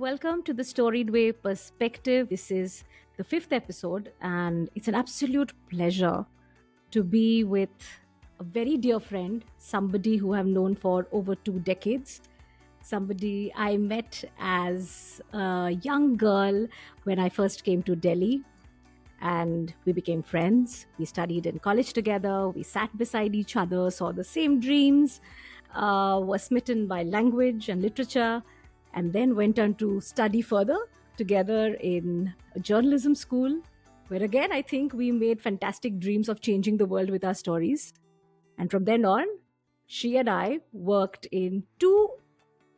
welcome to the Storied Way Perspective. This is the fifth episode, and it's an absolute pleasure to be with a very dear friend, somebody who I've known for over 2 decades, somebody I met as a young girl when I first came to Delhi, and we became friends. We studied in college together, we sat beside each other, saw the same dreams, were smitten by language and literature, and then went on to study further together in a journalism school, where again I think we made fantastic dreams of changing the world with our stories. And from then on, she and I worked in two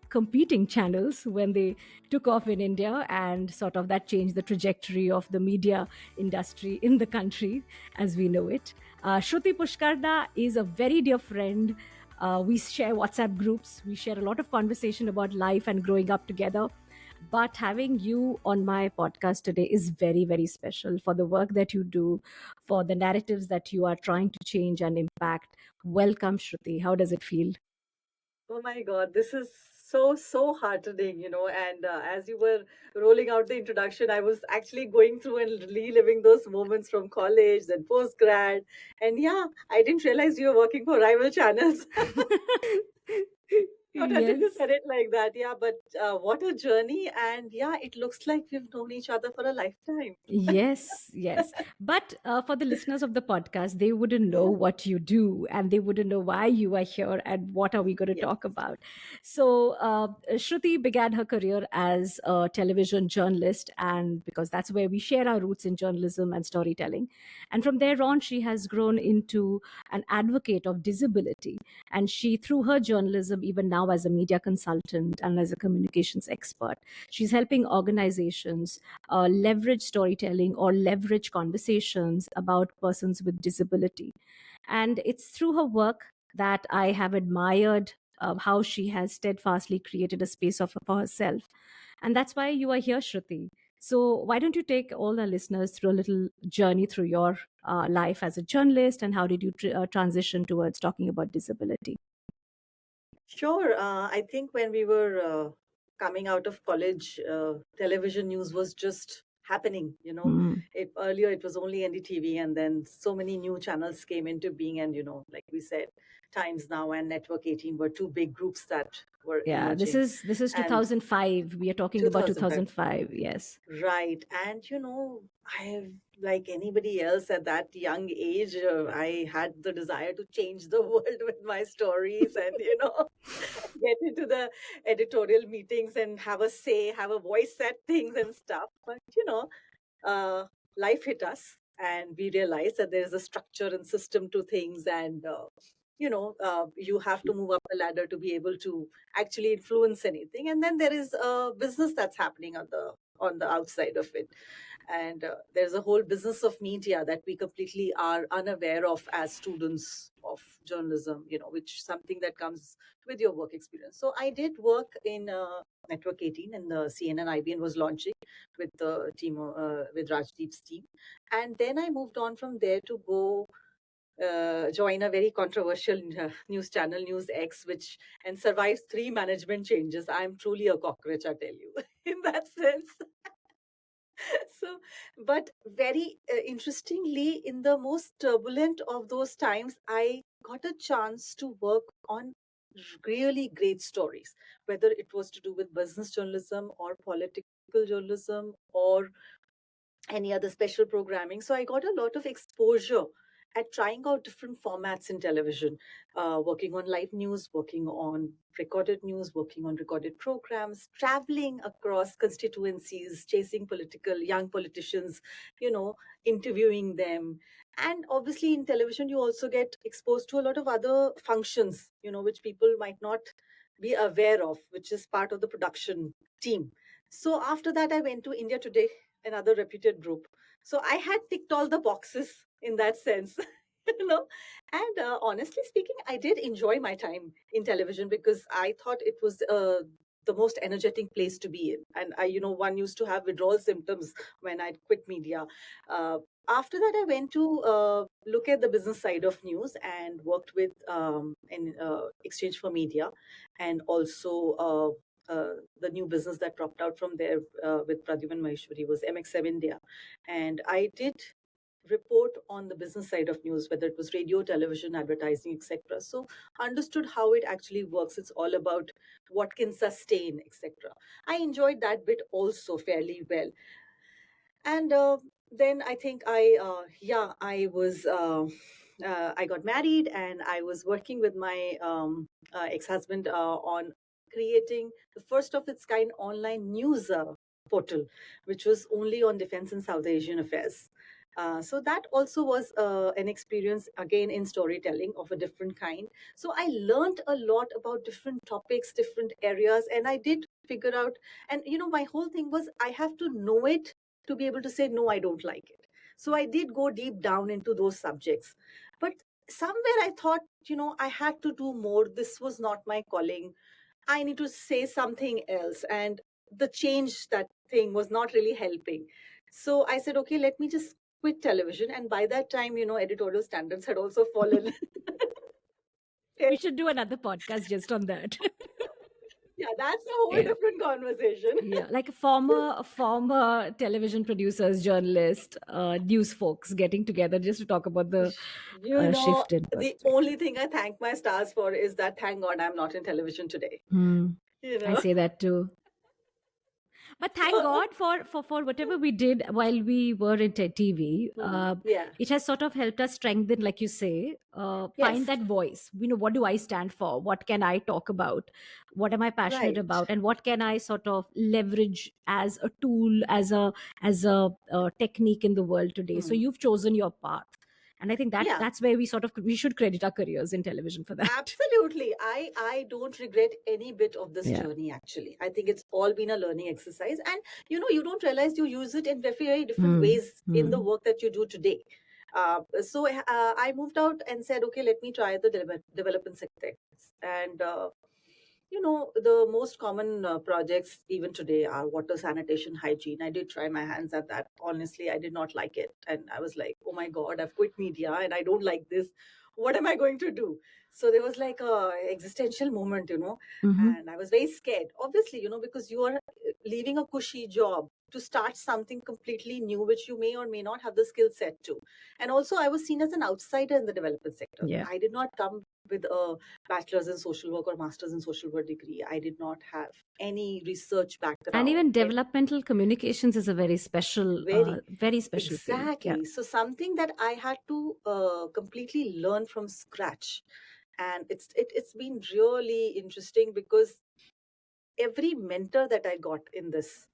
competing channels when they took off in India, and sort of that changed the trajectory of the media industry in the country as we know it. Shruti Pushkarna is a very dear friend. We share WhatsApp groups, we share a lot of conversation about life and growing up together. But having you on my podcast today is very, very special for the work that you do, for the narratives that you are trying to change and impact. Welcome, Shruti. How does it feel? Oh my God, this is so heartening, And as you were rolling out the introduction, I was actually going through and reliving those moments from college, then post grad. And yeah, I didn't realize you were working for rival channels. Not until you Yes. said it like that. Yeah, but what a journey. And yeah, it looks like we've known each other for a lifetime. Yes, yes. But for the listeners of the podcast, they wouldn't know Yeah. what you do and they wouldn't know why you are here and what are we going to Yes. talk about. So, Shruti began her career as a television journalist, and because that's where we share our roots in journalism and storytelling. And from there on, she has grown into an advocate of disability. And she, through her journalism, even now as a media consultant and as a communications expert, she's helping organizations leverage storytelling or leverage conversations about persons with disability. And it's through her work that I have admired how she has steadfastly created a space for herself. And that's why you are here, Shruti. So, why don't you take all our listeners through a little journey through your life as a journalist, and how did you transition towards talking about disability? Sure. I think when we were coming out of college, television news was just happening. Mm. Earlier it was only NDTV, and then so many new channels came into being. And like we said, Times Now and Network 18 were two big groups that were Yeah, this emerging. is this is And 2005. We are talking about 2005. 2005. Yes. Right. And, I have, like anybody else at that young age, I had the desire to change the world with my stories and, get into the editorial meetings and have a say, have a voice at things and stuff. But, uh, life hit us and we realized that there's a structure and system to things. And, you have to move up the ladder to be able to actually influence anything. And then there is a business that's happening on the outside of it, and there's a whole business of media that we completely are unaware of as students of journalism, which something that comes with your work experience. So I did work in Network 18, and the CNN IBN was launching with the team, with Rajdeep's team. And then I moved on from there to go join a very controversial news channel, News X, which and survives three management changes. I'm truly a cockroach, I tell you, in that sense. So, but very interestingly, in the most turbulent of those times, I got a chance to work on really great stories, whether it was to do with business journalism or political journalism or any other special programming. So I got a lot of exposure at trying out different formats in television, working on live news, working on recorded news, working on recorded programs, traveling across constituencies, chasing young politicians, interviewing them. And obviously in television, you also get exposed to a lot of other functions, which people might not be aware of, which is part of the production team. So after that, I went to India Today, another reputed group. So I had ticked all the boxes in that sense, you know. And honestly speaking, I did enjoy my time in television because I thought it was the most energetic place to be in. And one used to have withdrawal symptoms when I quit media. Uh, After that, I went to look at the business side of news and worked with in Exchange for Media, and also the new business that dropped out from there with Pradyuman Maheshwari was MX7 India. And I did report on the business side of news, whether it was radio, television, advertising, etc. So understood how it actually works. It's all about what can sustain, etc. I enjoyed that bit also fairly well. And then I think I got married, and I was working with my ex-husband on creating the first of its kind online news portal, which was only on defense and South Asian affairs. So that also was an experience again in storytelling of a different kind. So I learned a lot about different topics, different areas, and I did figure out. And my whole thing was I have to know it to be able to say, no, I don't like it. So I did go deep down into those subjects. But somewhere I thought, I had to do more. This was not my calling. I need to say something else. And the change, that thing was not really helping. So I said, okay, let me just quit television. And by that time, editorial standards had also fallen. We should do another podcast just on that. Yeah, that's a whole Yeah. different conversation. Yeah, like a former television producers, journalists, news folks getting together just to talk about the shift in The perspective. only thing I thank my stars for is that thank God I'm not in television today. Hmm. You I know, say that too. But thank so God for whatever we did while we were in TV. yeah, It has sort of helped us strengthen, like you say, find yes, that voice. What do I stand for? What can I talk about? What am I passionate right, about? And what can I sort of leverage as a tool, as a technique in the world today? So hmm. you've chosen your path, and I think that Yeah. that's where we should credit our careers in television for that. Absolutely. I don't regret any bit of this Yeah. journey actually. I think it's all been a learning exercise, and you don't realize you use it in very, very different Hmm. ways in the Hmm. work that you do today. So I moved out and said, okay, let me try the development sector. And the most common projects even today are water, sanitation, hygiene. I did try my hands at that. Honestly, I did not like it, and I was like, oh my God, I've quit media and I don't like this. What am I going to do? So there was like a existential moment. Mm-hmm. And I was very scared, obviously, because you are leaving a cushy job to start something completely new, which you may or may not have the skill set to. And also, I was seen as an outsider in the development sector. Yeah. I did not come with a bachelor's in social work or master's in social work degree. I did not have any research And background. even developmental communications is a Very very special field. Yeah. exactly. So something that I had to completely learn from scratch, and it's been really interesting because every mentor that I got in this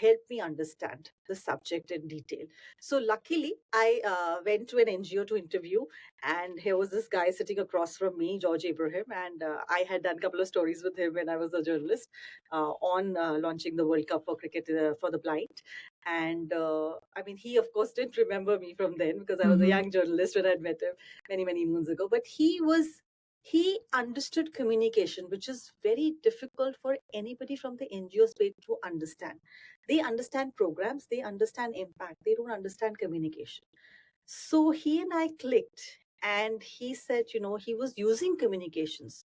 helped me understand the subject in detail. So luckily, I went to an NGO to interview, and here was this guy sitting across from me, George Abraham, and I had done a couple of stories with him when I was a journalist on launching the World Cup for cricket for the blind. And I mean, he of course didn't remember me from then because I was a Mm-hmm. young journalist when I'd met him many many moons ago. But he understood communication, which is very difficult for anybody from the NGO space to understand. They understand programs, they understand impact, they don't understand communication. So he and I clicked, and he said, he was using communications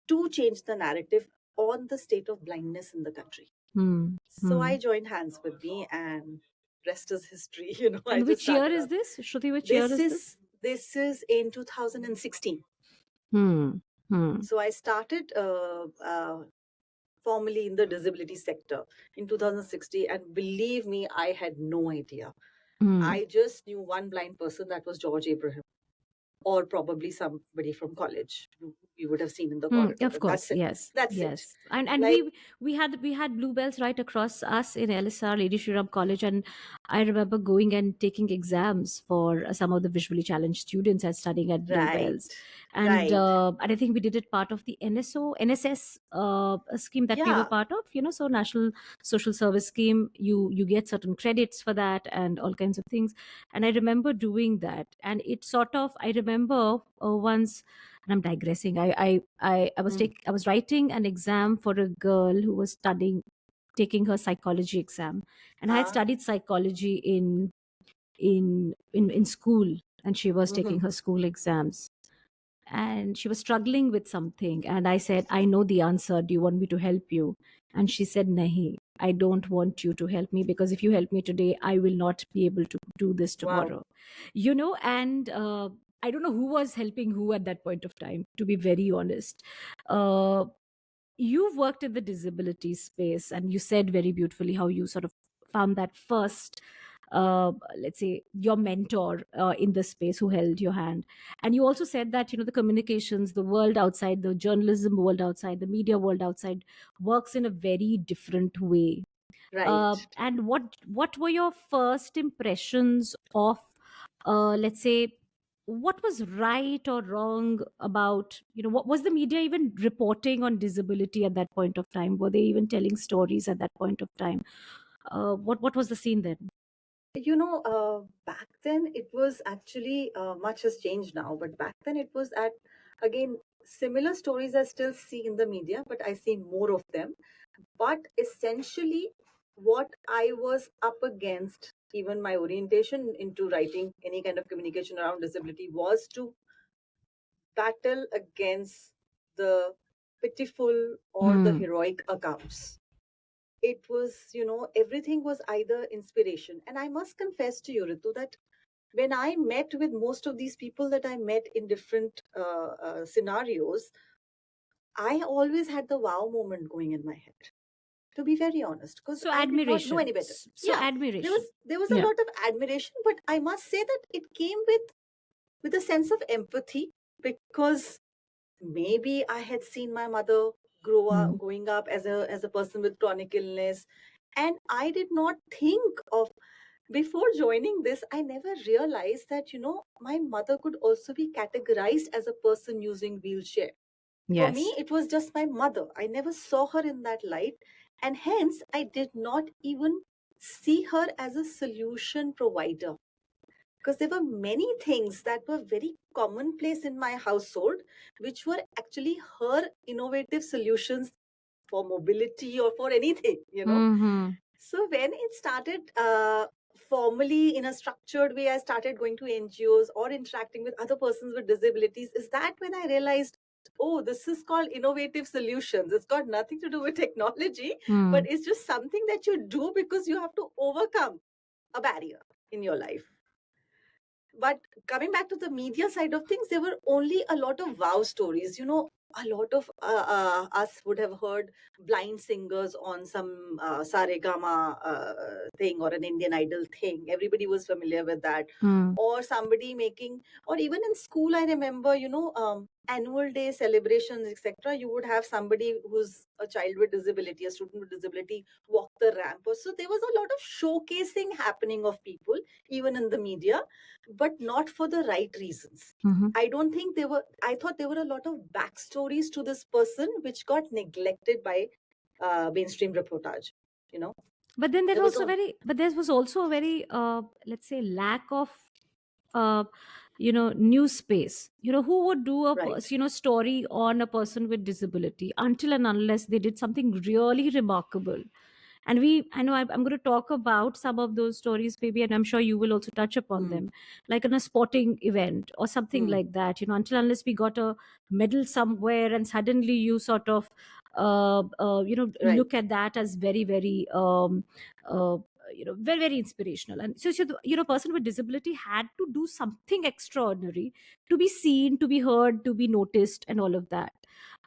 to change the narrative on the state of blindness in the country. So I Mm-hmm. joined hands with me, and rest is history. I And just which year started is up. this, Shruti? Which year This is this? is this is in 2016. Hmm. Hmm. So I started formally in the disability sector in 2016, and believe me, I had no idea. Hmm. I just knew one blind person, that was George Abraham, or probably somebody from college who you would have seen in the corridor, Of but that's course, it. yes, That's it. yes, and Like, we had bluebells right across us in LSR, Lady Shriram College, and I remember going and taking exams for some of the visually challenged students and studying at right, bluebells, and right. I think we did it part of the NSS scheme that we were Yeah. part of. So National Social Service Scheme. You get certain credits for that and all kinds of things, and I remember doing that, and it sort of I remember once, and I'm digressing. Mm. I was writing an exam for a girl who was studying taking her psychology exam, and I had Uh, studied psychology in school, and she was taking mhm. her school exams, and she was struggling with something, and I said, I know the answer, do you want me to help you? And she said, nahi, I don't want you to help me, because if you help me today, I will not be able to do this Wow. tomorrow. And I don't know who was helping who at that point of time, to be very honest. uh, you've worked in the disability space, and you said very beautifully how you sort of found that first, let's say, your mentor in the space who held your hand. And you also said that the communications, the world outside, the journalism world outside, the media world outside works in a very different way. Right. And what were your first impressions of, let's say, what was right or wrong about, what was the media even reporting on disability at that point of time? Were they even telling stories at that point of time? What was the scene then? Back then it was actually, much has changed now, but back then it was again, similar stories I still see in the media, but I see more of them. But essentially, what I was up against, even my orientation into writing any kind of communication around disability, was to battle against the pitiful or the Hmm. heroic accounts. It was, everything was either inspiration. And I must confess to you, Ritu, that when I met with most of these people that I met in different scenarios, I always had the wow moment going in my head, to be very honest, because So I did not know admiration. any better. So Yeah, admiration. there was a Yeah. lot of admiration, but I must say that it came with a sense of empathy, because maybe I had seen my mother Hmm. growing up as a person with chronic illness, and I did not think of, before joining this, I never realized that my mother could also be categorized as a person using wheelchair. For me, Yes. it was just my mother. I never saw her in that light, and hence I did not even see her as a solution provider, because there were many things that were very commonplace in my household, which were actually her innovative solutions for mobility or for anything. Hmm. So when it started, formally in a structured way, I started going to NGOs or interacting with other persons with disabilities. Is that when I realized, oh, this is called innovative solutions. It's got nothing to do with technology, but Hmm. it's just something that you do because you have to overcome a barrier in your life. But coming back to the media side of things, there were only a lot of wow stories. A lot of us would have heard blind singers on some Saregama thing or an Indian Idol thing. Everybody was familiar with that. Hmm. Or somebody making, or even in school, I remember, annual day celebrations, etc. You would have somebody who's a child with disability, a student with disability, walk the ramp. So there was a lot of showcasing happening of people, even in the media, but not for the right reasons. Hmm. I thought there were a lot of backstories to this person which got neglected by mainstream reportage. You know, But then there was a, there was also a very, let's say, lack of, uh, news space. Who would do a right. story on a person with disability until and unless they did something really remarkable. And I know I'm going to talk about some of those stories, maybe, and I'm sure you will also touch upon Hmm. them, like in a sporting event or something Hmm. like that. Until unless we got a medal somewhere, and suddenly you sort of, Right. look at that as very, very, uh, very, very inspirational. And so the person with disability had to do something extraordinary to be seen, to be heard, to be noticed, and all of that.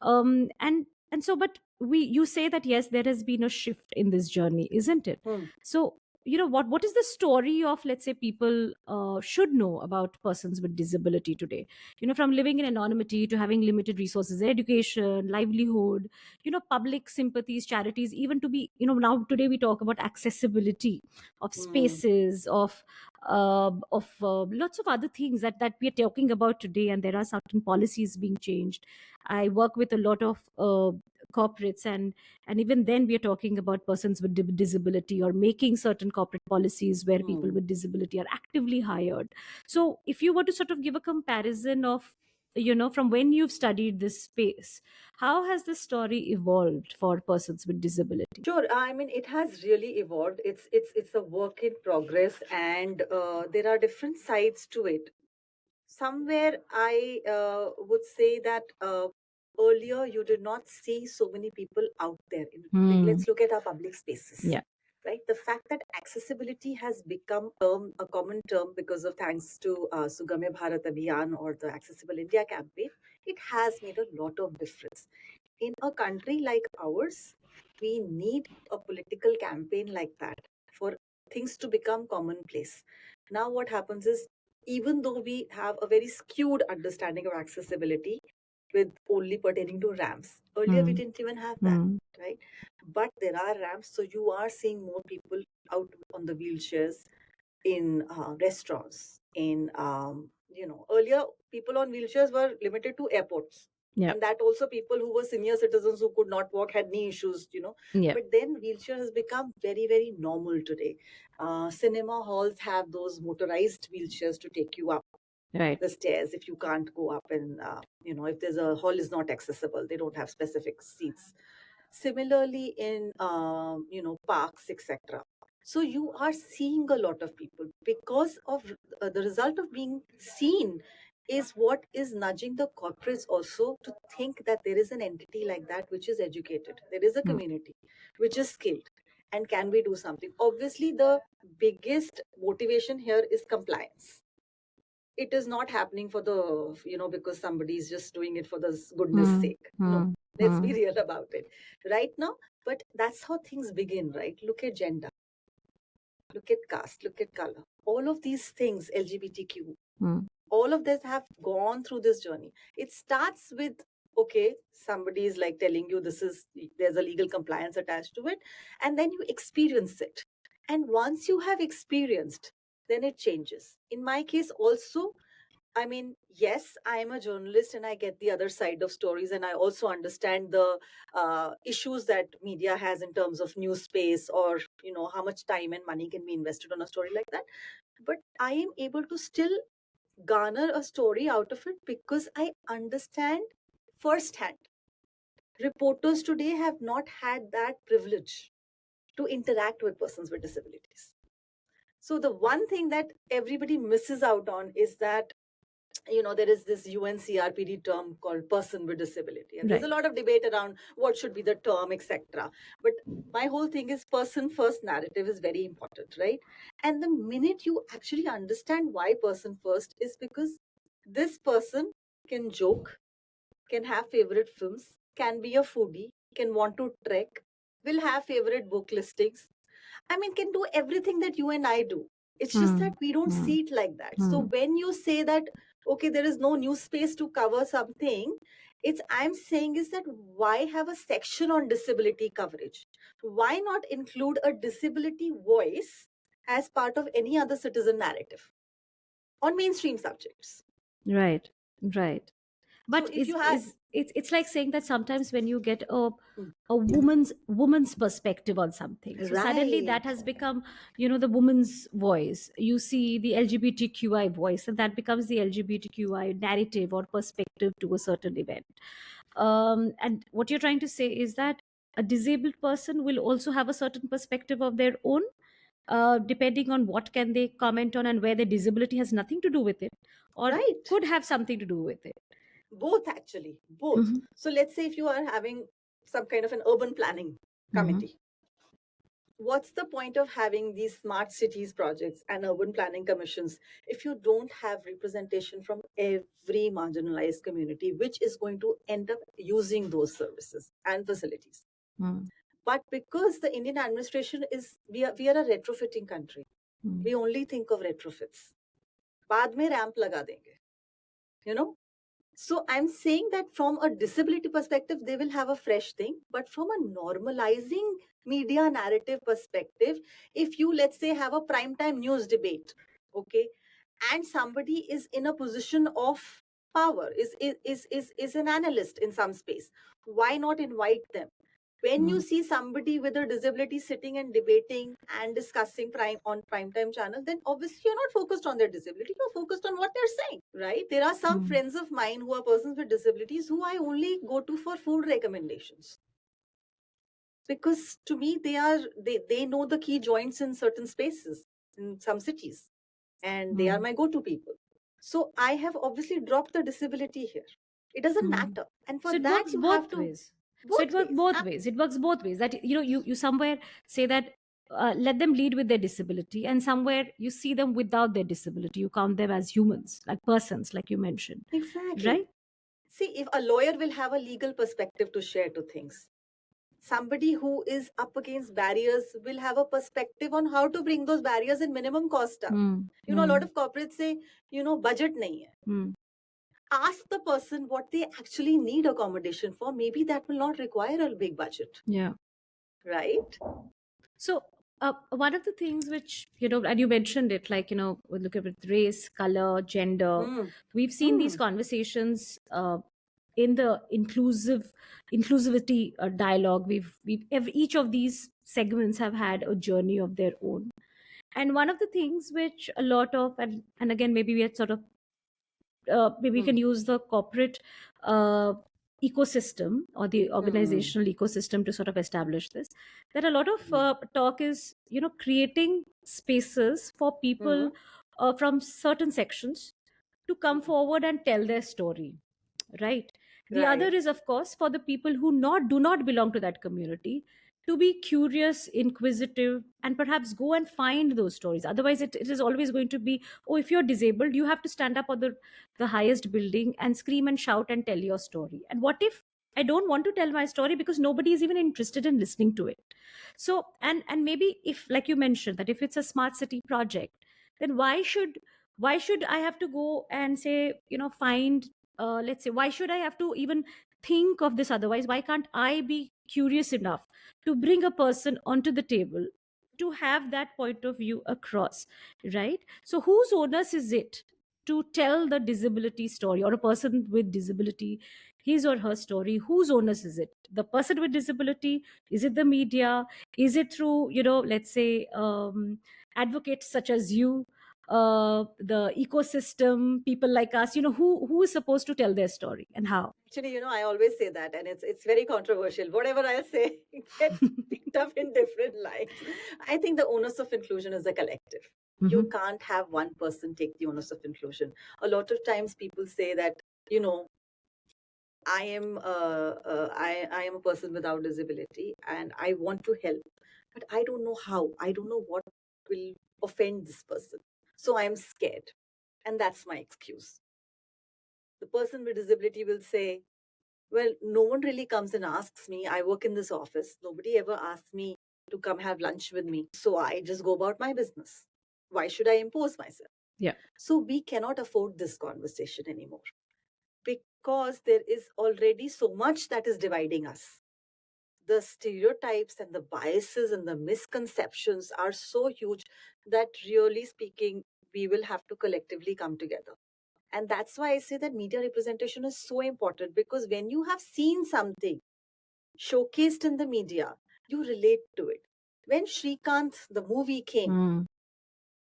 And so, but you say that yes, there has been a shift in this journey, isn't it? Hmm. So, what is the story of, let's say, people should know about persons with disability today? From living in anonymity to having limited resources, education, livelihood, public sympathies, charities, even to be, now today we talk about accessibility of Hmm. spaces, of lots of other things that we are talking about today, and there are certain policies being changed. I work with a lot of corporates, and even then we are talking about persons with disability, or making certain corporate policies where people Hmm. with disability are actively hired. So if you were to sort of give a comparison of, from when you've studied this space, how has this story evolved for persons with disability? Sure. I mean, it has really evolved. It's a work in progress, and there are different sides to it. somewhere I would say that earlier you did not see so many people out there. Like, Hmm. let's look at our public spaces. Yeah. Right, the fact that accessibility has become a common term because of thanks to Sugamya Bharat Abhiyan or the Accessible India campaign, it has made a lot of difference. In a country like ours, we need a political campaign like that for things to become commonplace. Now, what happens is, even though we have a very skewed understanding of accessibility with only pertaining to ramps, earlier we Hmm. didn't even have that, Hmm. right? But there are ramps, so you are seeing more people out on the wheelchairs in restaurants. In earlier people on wheelchairs were limited to airports, Yeah. and that also people who were senior citizens who could not walk, had knee issues. Yeah. But then wheelchair has become very, very normal today. Cinema halls have those motorized wheelchairs to take you up Right. the stairs if you can't go up, and if there's a hall is not accessible, they don't have specific seats. Similarly in parks, etc. So you are seeing a lot of people because of the result of being seen is what is nudging the corporates also to think that there is an entity like that which is educated, there is a Hmm. community which is skilled, and can we do something. Obviously the biggest motivation here is compliance. It is not happening for the because somebody is just doing it for the goodness Hmm. sake. No, Hmm. let's Hmm. be real about it right now. But that's how things begin, right? Look at gender, look at caste, look at color, all of these things, LGBTQ, Hmm. all of this have gone through this journey. It starts with, okay, somebody is like telling you this is, there's a legal compliance attached to it, and then you experience it. And once you have experienced, then it changes. In my case also, I mean, yes, I am a journalist and I get the other side of stories, and I also understand the issues that media has in terms of news space, or how much time and money can be invested on a story like that. But I am able to still garner a story out of it because I understand firsthand. Reporters today have not had that privilege to interact with persons with disabilities. So the one thing that everybody misses out on is that there is this UNCRPD term called person with disability, and there's a Right. lot of debate around what should be the term, etc. But my whole thing is person first narrative is very important, right? And the minute you actually understand why person first is because this person can joke, can have favorite films, can be a foodie, can want to trek, will have favorite book listings. I mean, can do everything that you and I do. It's just Hmm. that we don't Hmm. see it like that. So Hmm. when you say that, okay, there is no new space to cover something, it's, I'm saying is that why have a section on disability coverage? Why not include a disability voice as part of any other citizen narrative on mainstream subjects? Right. Right. So But if is you have, is it's like saying that sometimes when you get mm, a woman's perspective on something, so suddenly right, that has become, the woman's voice. You see the LGBTQI voice, and that becomes the LGBTQI narrative or perspective to a certain event. And what you're trying to say is that a disabled person will also have a certain perspective of their own, depending on what can they comment on and where their disability has nothing to do with it, or right. could have something to do with it. Both, actually, both. Mm-hmm. So let's say if you are having some kind of an urban planning Mm-hmm. committee, what's the point of having these smart cities projects and urban planning commissions if you don't have representation from every marginalized community which is going to end up using those services and facilities? Mm-hmm. But because the Indian administration is, we are a retrofitting country, we only think of retrofits. बाद में ramp लगा देंगे, you know. So I'm saying that from a disability perspective, they will have a fresh thing. But from a normalizing media narrative perspective, if you, let's say, have a primetime news debate, okay, and somebody is in a position of power, is an analyst in some space, why not invite them? When you see somebody with a disability sitting and debating and discussing prime on primetime channel, then obviously you're not focused on their disability, you're focused on what they're saying, right? There are some Mm-hmm. friends of mine who are persons with disabilities who I only go to for food recommendations, because to me they know the key joints in certain spaces in some cities, and they are my go-to people. So I have obviously dropped the disability here. It doesn't Mm. matter. And for So it that, works you have both to ways. So it both works ways. both ways. It works both ways. That you somewhere say that let them lead with their disability, and somewhere you see them without their disability. You count them as humans, like persons, like you mentioned, Exactly. right? See, if a lawyer will have a legal perspective to share to things, somebody who is up against barriers will have a perspective on how to bring those barriers in minimum cost down. Mm, A lot mm, of corporates say, budget nahi hai. mm. Ask the person what they actually need accommodation for. Maybe that will not require a big budget, Yeah. right? So one of the things which and you mentioned it, like we look at it, race, color, gender. Hmm. We've seen these Hmm. conversations in the inclusivity dialogue. Each of these segments have had a journey of their own, and one of the things which a lot of and again maybe we had sort of maybe you Hmm. can use the corporate uh, ecosystem or the Hmm. organizational ecosystem to sort of establish this, that a lot of Hmm. talk is creating spaces for Hmm. people from certain sections to come Hmm. forward and tell their story, right? The other Right. is, of course, for the people who not do not belong to that community to be curious, inquisitive, and perhaps go and find those stories. Otherwise it is always going to be, oh, if you're disabled you have to stand up on the highest building and scream and shout and tell your story. And what if I don't want to tell my story because nobody is even interested in listening to it? So and maybe, if like you mentioned, that if it's a smart city project, then why should I have to go and say, find, let's say, why should I have to even think of this? Otherwise, why can't I be curious enough to bring a person onto the table to have that point of view across, right? So whose onus is it to tell the disability story, or a person with disability, his or her story? Whose onus is it? The person with disability? Is it the media? Is it through, let's say, advocates such as you, the ecosystem, people like us? Who is supposed to tell their story and how? Actually, I always say that, and it's very controversial. Whatever I say gets picked up in different lights. I think the onus of inclusion is a collective. You Mhm. can't have one person take the onus of inclusion. A lot of times, people say that you know I am a person without disability, and I want to help, but I don't know how. I don't know what will offend this person, so I'm scared, and that's my excuse. The person with disability will say, well, no one really comes and asks me. I work in this office. Nobody ever asks me to come have lunch with me. So I just go about my business. Why should I impose myself? Yeah. So we cannot afford this conversation anymore because there is already so much that is dividing us. The stereotypes and the biases and the misconceptions are so huge that, really speaking, we will have to collectively come together. And that's why I say that media representation is so important, because when you have seen something showcased in the media, you relate to it. When Shrikant, the movie, came, Mm.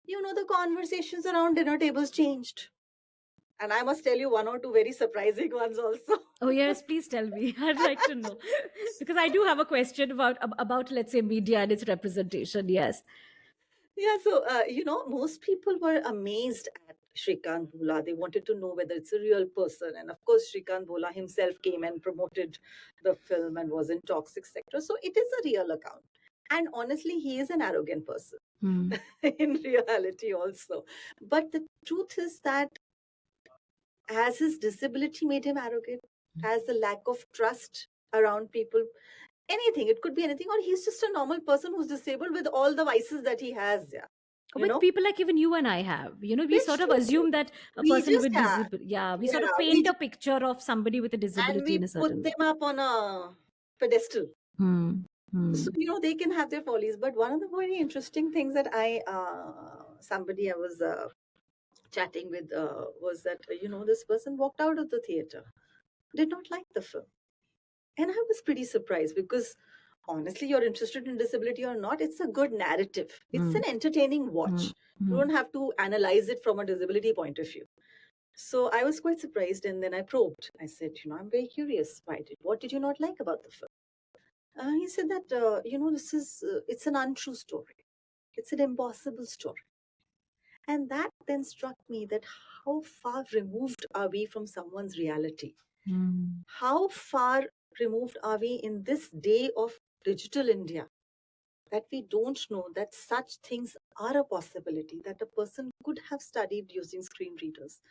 the conversations around dinner tables changed. And I must tell you one or two very surprising ones also. Oh yes, please tell me. I'd like to know because I do have a question about, let's say, media and its representation. Yes. Yeah, so, most people were amazed at Shrikant Bhola. They wanted to know whether it's a real person. And of course, Shrikant Bhola himself came and promoted the film and was in talks, etc. So it is a real account. And honestly, he is an arrogant person Mm. in reality also. But the truth is that, has his disability made him arrogant? Has the lack of trust around people? Anything. It could be anything. Or he's just a normal person who's disabled with all the vices that he has. Yeah. You With know? people like even you and I have, we Which sort of assume that a we person just, with disability, yeah, we sort yeah, of paint a picture of somebody with a and disability we in a put certain way. them up on a pedestal. Hmm. So, Hmm. they can have their follies. But one of the very interesting things that somebody I was chatting with was that, this person walked out of the theater, did not like the film. And I was pretty surprised because, honestly, you're interested in disability or not, it's a good narrative. It's Hmm. an entertaining Hmm. watch. You Hmm. don't have to analyze it from a disability point of view. So I was quite surprised, and then I probed. I said, I'm very curious. What did you not like about the film? He said that, it's an untrue story. It's an impossible story. And that then struck me that how far removed are we from someone's reality? Mm. How far removed are we in this day of digital India that we don't know that such things are a possibility, that a person could have studied using screen readers,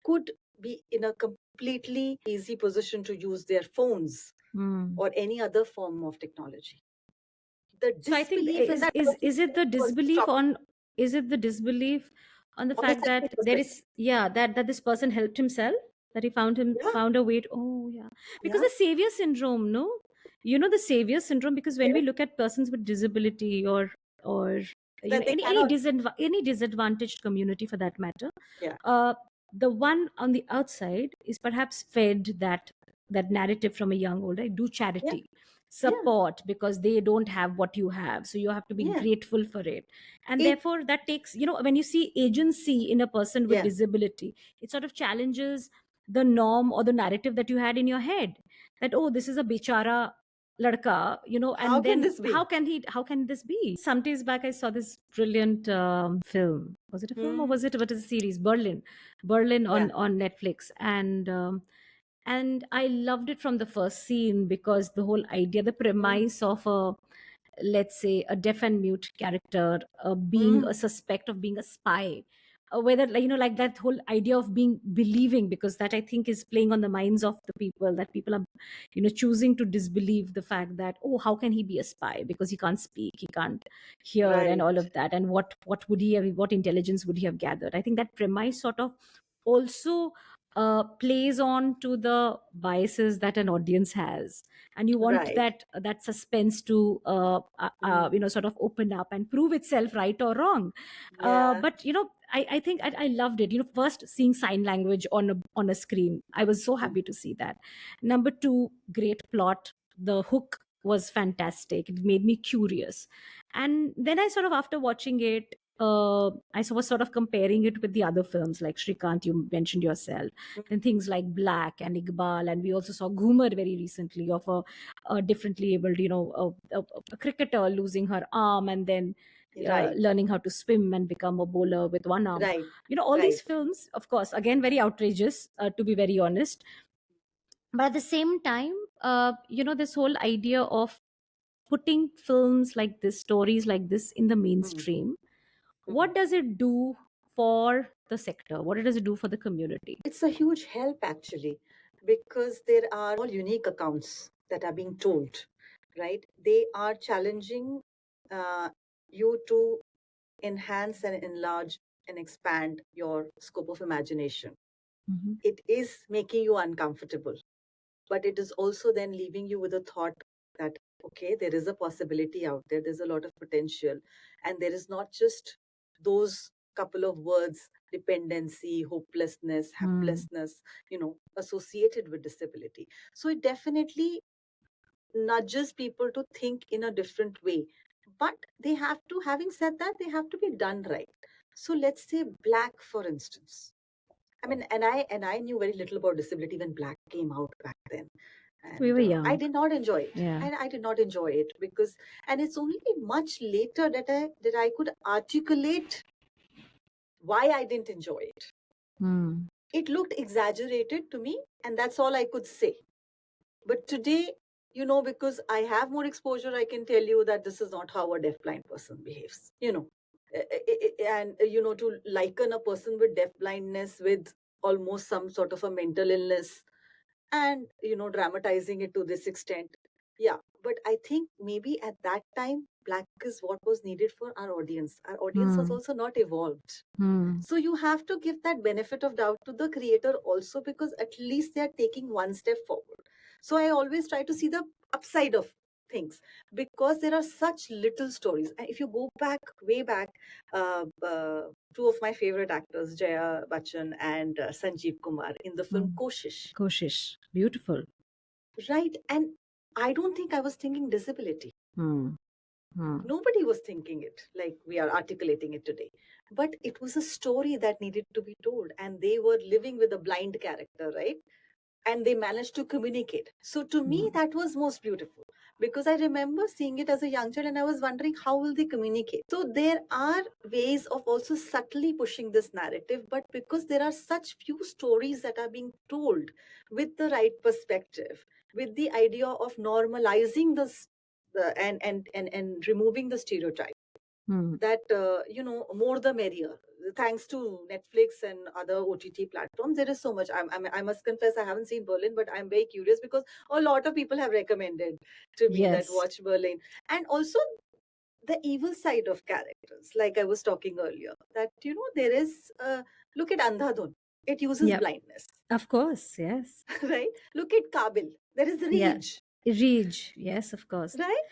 could be in a completely easy position to use their phones Mm. or any other form of technology. The So I think disbelief in that is it the was disbelief shocking. on, is it the disbelief on the On the fact scientific that there perspective. is, yeah, that this person helped himself, that he Yeah, found a way to, oh yeah, because yeah, the savior syndrome, no, you know, the savior syndrome, because when we correct. look at persons with disability or you That know, they cannot. any disadvantaged community for that matter, Yeah, uh, the one on the outside is perhaps fed that narrative from a young old, right? Do yeah, charity, yeah, support, because they don't have what you have, so you have to be yeah. grateful for it. And It, therefore that takes, you know, when you see agency in a person with yeah, disability, it sort of challenges the norm or the narrative that you had in your head, that oh, this is a bichara ladka, you know, how and can then this be? how can this be? Some days back I saw this brilliant film. Was it a film, or Hmm. was it, what is a series, Berlin Yeah. on Netflix? And I loved it from the first scene, because the whole idea, the Hmm. premise of a, let's say, a deaf and mute character being a Hmm. suspect of being a spy, whether, like, you know, like that whole idea of being believing, because that I think is playing on the minds of the people, that people are, you know, choosing to disbelieve the fact that, oh, how can he be a spy, because he can't speak, he can't hear, and Right. all of that, and what would he have, what intelligence would he have gathered? I think that premise sort of also plays on to the biases that an audience has, and you want Right. that suspense to Hmm. you know, sort of open up and prove itself right or wrong. Yeah. But you know, I think I loved it, you know, first seeing sign language on a screen, I was so Hmm. happy to see that. Number two, great plot, the hook was fantastic, it made me curious. And then I sort of, after watching it, was sort of comparing it with the other films like Shrikant, you mentioned yourself, then things like Black and Iqbal, and we also saw Ghumar very recently, of a differently abled, you know, a cricketer losing her arm, and then Right. learning how to swim and become a bowler with one arm. Right. You know, all these Right. films, of course, again, very outrageous, to be very honest. But at the same time, you know, this whole idea of putting films like this, stories like this, in the Hmm. mainstream, Hmm. what does it do for the sector? What does it do for the community? It's a huge help actually, because there are all unique accounts that are being told, right? They are challenging uh, you to enhance and enlarge and expand your scope of imagination. Mhm. It is making you uncomfortable, but it is also then leaving you with a thought that, okay, there is a possibility out there, there's a lot of potential, and there is not just those couple of words: dependency, hopelessness, Hmm. helplessness, associated with disability. So it definitely nudges people to think in a different way, but they have to, having said that, they have to be done right. So let's say Black, for instance. I mean, and I knew very little about disability when Black came out back then, We and were I young. did not enjoy it. Yeah. I did not enjoy it because, and it's only much later that I could articulate why I didn't enjoy it. Hmm. It looked exaggerated to me, and that's all I could say. But today, because I have more exposure, I can tell you that this is not how a deafblind person behaves. And to liken a person with deaf blindness with almost some sort of a mental illness, and dramatizing it to this extent. Yeah, but I think maybe at that time Black is what was needed for our audience was Hmm. also not evolved. Hmm. So you have to give that benefit of doubt to the creator also, because at least they are taking one step forward. So I always try to see the upside of things, because there are such little stories. And if you go back, way back, two of my favorite actors, Jaya Bachchan and Sanjeev Kumar, in the film Hmm. Koshish, Koshish. Beautiful. right? And I don't think I was thinking disability. Hmm. Hmm. Nobody was thinking it like we are articulating it today. But it was a story that needed to be told, and they were living with a blind character, right? and they managed to communicate. So to me Mm. that was most beautiful, because I remember seeing it as a young child and I was wondering how will they communicate. So there are ways of also subtly pushing this narrative, but because there are such few stories that are being told with the right perspective, with the idea of normalizing this, and removing the stereotype, Mm. that more the merrier. Thanks to Netflix and other OTT platforms, there is so much. I must confess I haven't seen Berlin, but I'm very curious because a lot of people have recommended to me that Yes. watch Berlin. And also the evil side of characters, like I was talking earlier, that there is, look at Andhadhun, it uses Yep. blindness. Of course. Yes. Right, look at Kabil, there is Yeah. rage. Rage. Yes, of course. Right.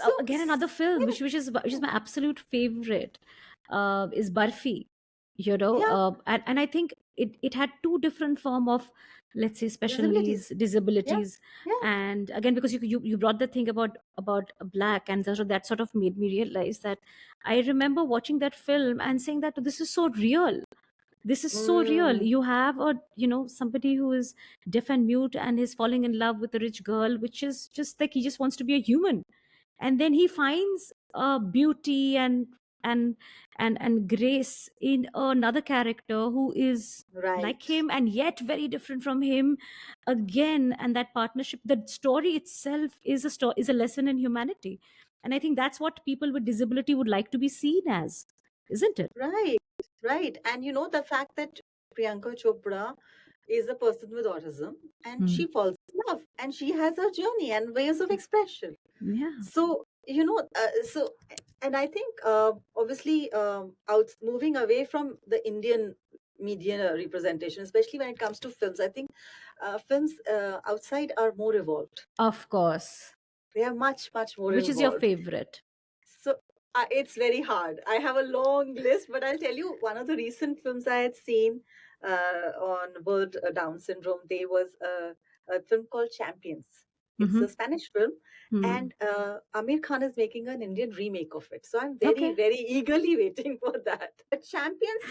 So Again, another film yeah, which is my absolute favorite is Barfi. yeah, And I think it had two different form of, let's say, special needs, disabilities. Yeah, disabilities. yeah. And again, because you brought the thing about black, and that sort of made me realize that I remember watching that film and saying that this is so real. This is so real. Mm, You have somebody who is deaf and mute and is falling in love with a rich girl, which is just like he just wants to be a human. And then he finds beauty and grace in another character who is like right. him and yet very different from him again. And that partnership, the story itself is a lesson in humanity. And I think that's what people with disability would like to be seen as, isn't it? Right, right. And the fact that Priyanka Chopra is a person with autism and Hmm. she falls in love and she has her journey and ways of expression. Yeah. So, and I think, obviously, out moving away from the Indian media representation, especially when it comes to films, I think films outside are more evolved. Of course. They are much, much more Which is your involved. favorite? So it's very hard. I have a long list, but I'll tell you one of the recent films I had seen on World Down Syndrome Day was a film called Champions. It's Mm-hmm. a Spanish film, Hmm. and Amir Khan is making an Indian remake of it. So I'm very, Okay. very eagerly waiting for that. But Champions,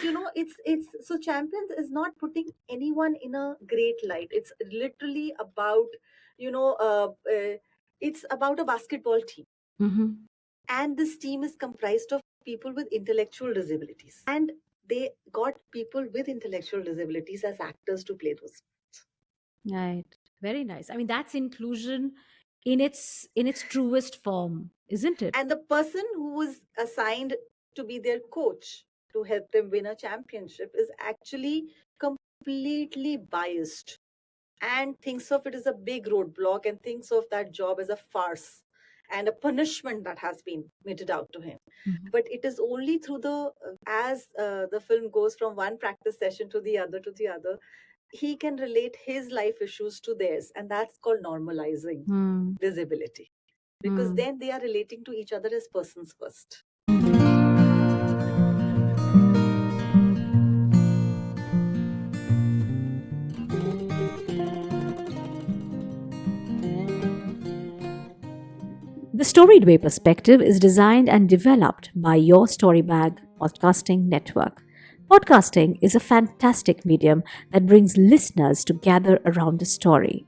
it's so Champions is not putting anyone in a great light. It's literally about, you know, uh, uh, it's about a basketball team, Mm-hmm. and this team is comprised of people with intellectual disabilities, and they got people with intellectual disabilities as actors to play those. Right. Very nice. I mean, that's inclusion in its truest form, isn't it? And the person who was assigned to be their coach to help them win a championship is actually completely biased and thinks of it as a big roadblock and thinks of that job as a farce and a punishment that has been meted out to him. Mhm. But it is only through as the film goes from one practice session to the other he can relate his life issues to theirs, and that's called normalizing Hmm. disability, because Hmm. then they are relating to each other as persons first. The Storied Way perspective is designed and developed by your Storybag Podcasting Network. Podcasting is a fantastic medium that brings listeners to gather around a story.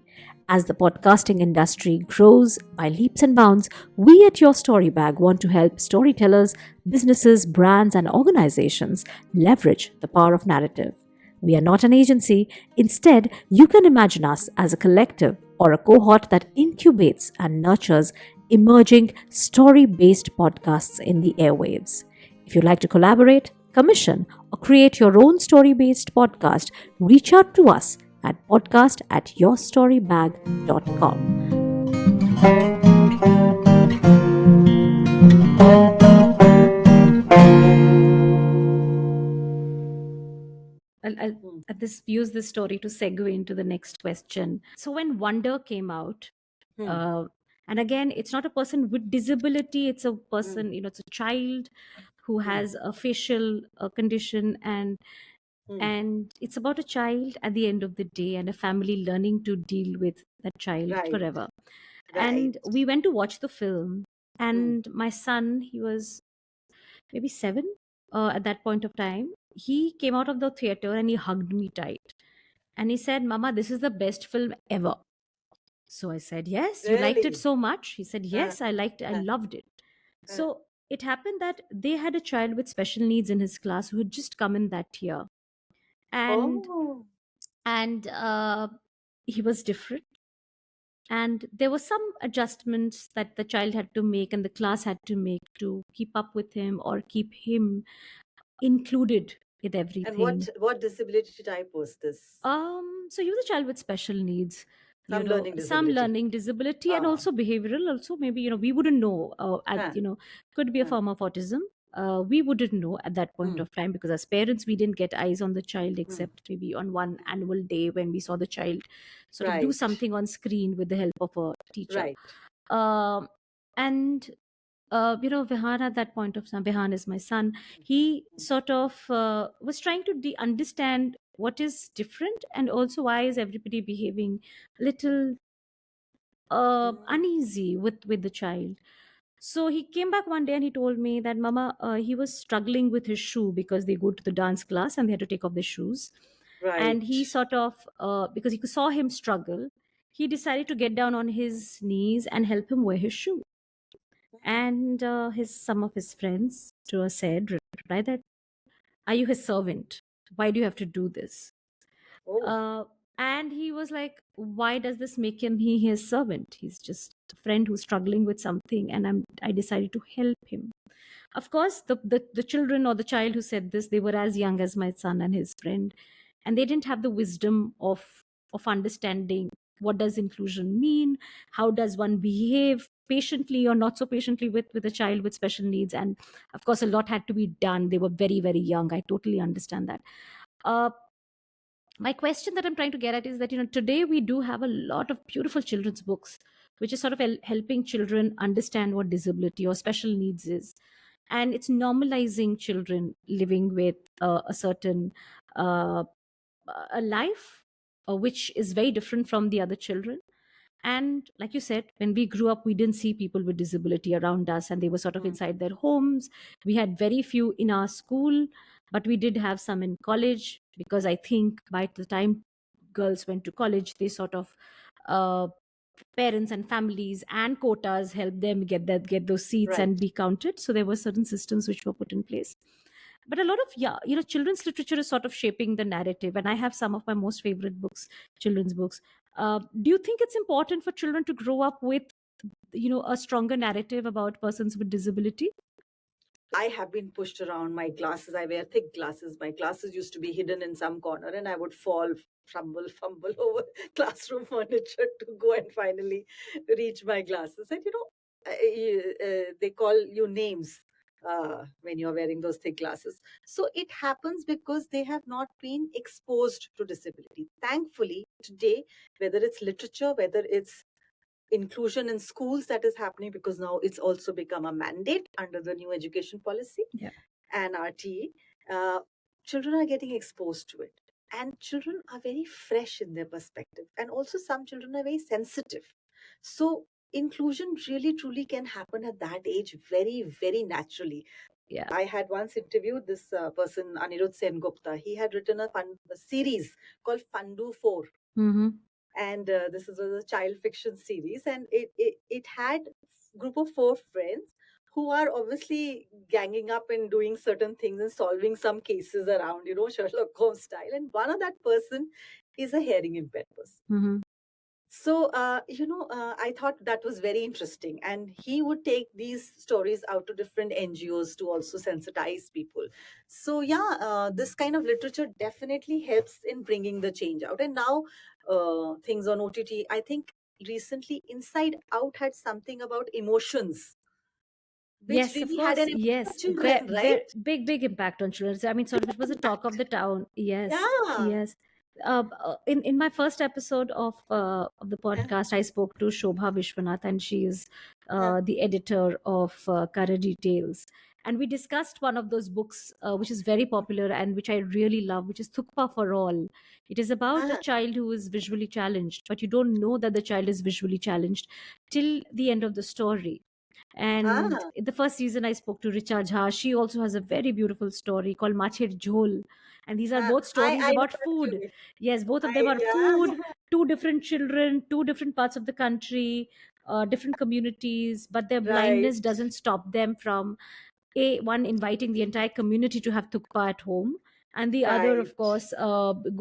As the podcasting industry grows by leaps and bounds, we at Your Storybag want to help storytellers, businesses, brands, and organizations leverage the power of narrative. We are not an agency. Instead, you can imagine us as a collective or a cohort that incubates and nurtures emerging story based podcasts in the airwaves. If you'd like to collaborate, commission, or create your own story based podcast, reach out to us at podcast@yourstorybag.com. I'll Hmm. at this use this story to segue into the next question. So when Wonder came out, Hmm. uh, and again, it's not a person with disability; it's a Hmm. person, it's a child who Hmm. has a facial condition, Hmm. and it's about a child at the end of the day and a family learning to deal with that child Right. forever. Right. And we went to watch the film, Hmm. and my son, he was maybe 7 at that point of time. He came out of the theater and he hugged me tight. And he said, Mama, this is the best film ever. So I said, yes, you liked it Really? so much? He said, Uh, yes, I liked it. I uh, loved it. uh. So it happened that they had a child with special needs in his class who had just come in that year. And Oh, and he was different, and there were some adjustments that the child had to make and the class had to make to keep up with him or keep him included with and everything. what disability type was this? So he was a child with special needs, Some learning some disability. learning disability and Ah, also behavioral. Also, maybe we wouldn't know. huh, Could be a huh, form of autism. We wouldn't know at that point hmm, of time because as parents we didn't get eyes on the child hmm, except maybe on one hmm. annual day when we saw the child sort of do Right, something on screen with the help of a teacher. right. Um, and Vihan at that point of time, Vihan is my son. He sort of was trying to understand what is different and also why is everybody behaving a little Mm, uneasy with the child. So he came back one day and he told me that, Mama, he was struggling with his shoe because they go to the dance class and they had to take off their shoes. And right. he sort of, because he saw him struggle, he decided to get down on his knees and help him wear his shoe. And his some of his friends to said, reply that, are you his servant? Why do you have to do this? Oh, Uh, and he was like, why does this make him his servant? He's just a friend who's struggling with something, and I decided to help him. Of course, the children or the child who said this, they were as young as my son and his friend, and they didn't have the wisdom of understanding what does inclusion mean, how does one behave patiently or not so patiently with a child with special needs. And of course, a lot had to be done. They were very, very young. I totally understand that. uh, my question that I'm trying to get at is that today we do have a lot of beautiful children's books which is sort of helping children understand what disability or special needs is, and it's normalizing children living with a certain uh, a life which is very different from the other children. And like you said, when we grew up, we didn't see people with disability around us, and they were sort of mm, inside their homes. We had very few in our school, but we did have some in college because I think by the time girls went to college, they sort of uh, parents and families and quotas helped them get those seats right. and be counted. So there were certain systems which were put in place. But a lot of children's literature is sort of shaping the narrative, and I have some of my most favorite books, children's books. Do you think it's important for children to grow up with a stronger narrative about persons with disability? I have been pushed around my glasses. I wear thick glasses. My glasses used to be hidden in some corner, and I would fall, fumble over classroom furniture to go and finally reach my glasses. And they call you names when you're wearing those thick glasses. So it happens because they have not been exposed to disability. Thankfully, today, whether it's literature, whether it's inclusion in schools, that is happening because now it's also become a mandate under the new education policy Yeah. and RTE. Children are getting exposed to it, and children are very fresh in their perspective, and also some children are very sensitive. So inclusion really truly can happen at that age very, very naturally. Yeah. I had once interviewed this person, Anirudh Sen Gupta. He had written a series called Fundu 4, Mm-hmm. and this was a child fiction series, and it had group of four friends who are obviously ganging up and doing certain things and solving some cases around Sherlock Holmes style, and one of that person is a hearing impaired person. Mm-hmm. So, I thought that was very interesting. And he would take these stories out to different NGOs to also sensitize people. So, yeah, this kind of literature definitely helps in bringing the change out. And now, things on OTT, I think recently Inside Out had something about emotions, which Yes, of really had course. an impact on Yes, children, very right? big, big impact on children. I mean, sort of, it was a talk of Impact. the town. Yes, Yeah. yes. In my first episode of the podcast, I spoke to Shobha Vishwanath, and she is the editor of Color Details, and we discussed one of those books, which is very popular and which I really love, which is Thukpa for All. It is about a Ah, child who is visually challenged, but you don't know that the child is visually challenged till the end of the story. And ah, in the first season, I spoke to Richa Jha. She also has a very beautiful story called Macher Jhol. And these are Huh. both stories I know about food. actually. Yes, both of them I are food. Yeah. Two different children, two different parts of the country, different communities, but their Right. blindness doesn't stop them from one inviting the entire community to have tukpa at home, and the other, Right. of course,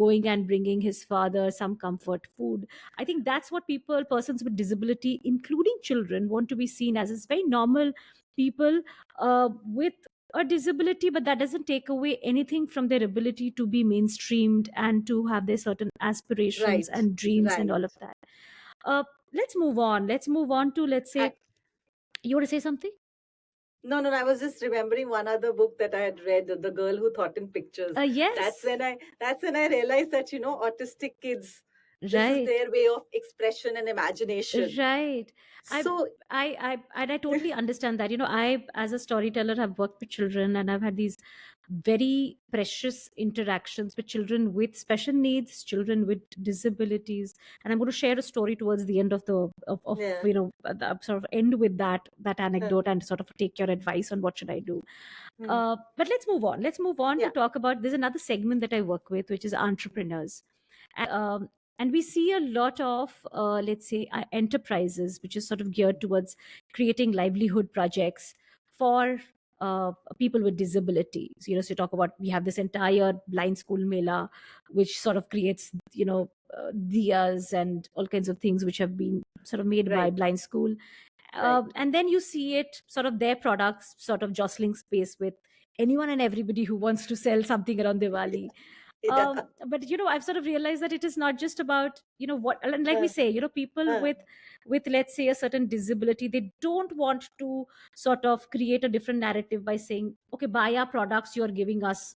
going and bringing his father some comfort food. I think that's what persons with disability, including children, want to be seen as. It's very normal people with a disability, but that doesn't take away anything from their ability to be mainstreamed and to have their certain aspirations Right. and dreams and Right. all of that. uh, let's move on to, let's I, say, you want to say something? no, no, no, I was just remembering one other book that I had read, The Girl Who Thought in Pictures. Yes. That's when I realized that, autistic kids, this is Right. their way of expression and imagination. Right. I, So, and I totally understand that. I, as a storyteller, have worked with children, and I've had these very precious interactions with children with special needs, children with disabilities. And I'm going to share a story towards the end of yeah. sort of end with that Huh. anecdote and sort of take your advice on what should I do. Hmm. But let's move on. Let's move on to Yeah. talk about. There's another segment that I work with, which is entrepreneurs, and we see a lot of, let's say, enterprises which is sort of geared towards creating livelihood projects for people with disabilities. So you talk about, we have this entire blind school mela, which sort of creates, diyas and all kinds of things which have been sort of made by Right. blind school. Right. And then you see it, sort of their products sort of jostling space with anyone and everybody who wants to sell something around Diwali. Yeah. But I've sort of realized that it is not just about, what, and like we Huh. say, people Huh. with, let's say, a certain disability, they don't want to sort of create a different narrative by saying, okay, buy our products, you're giving us,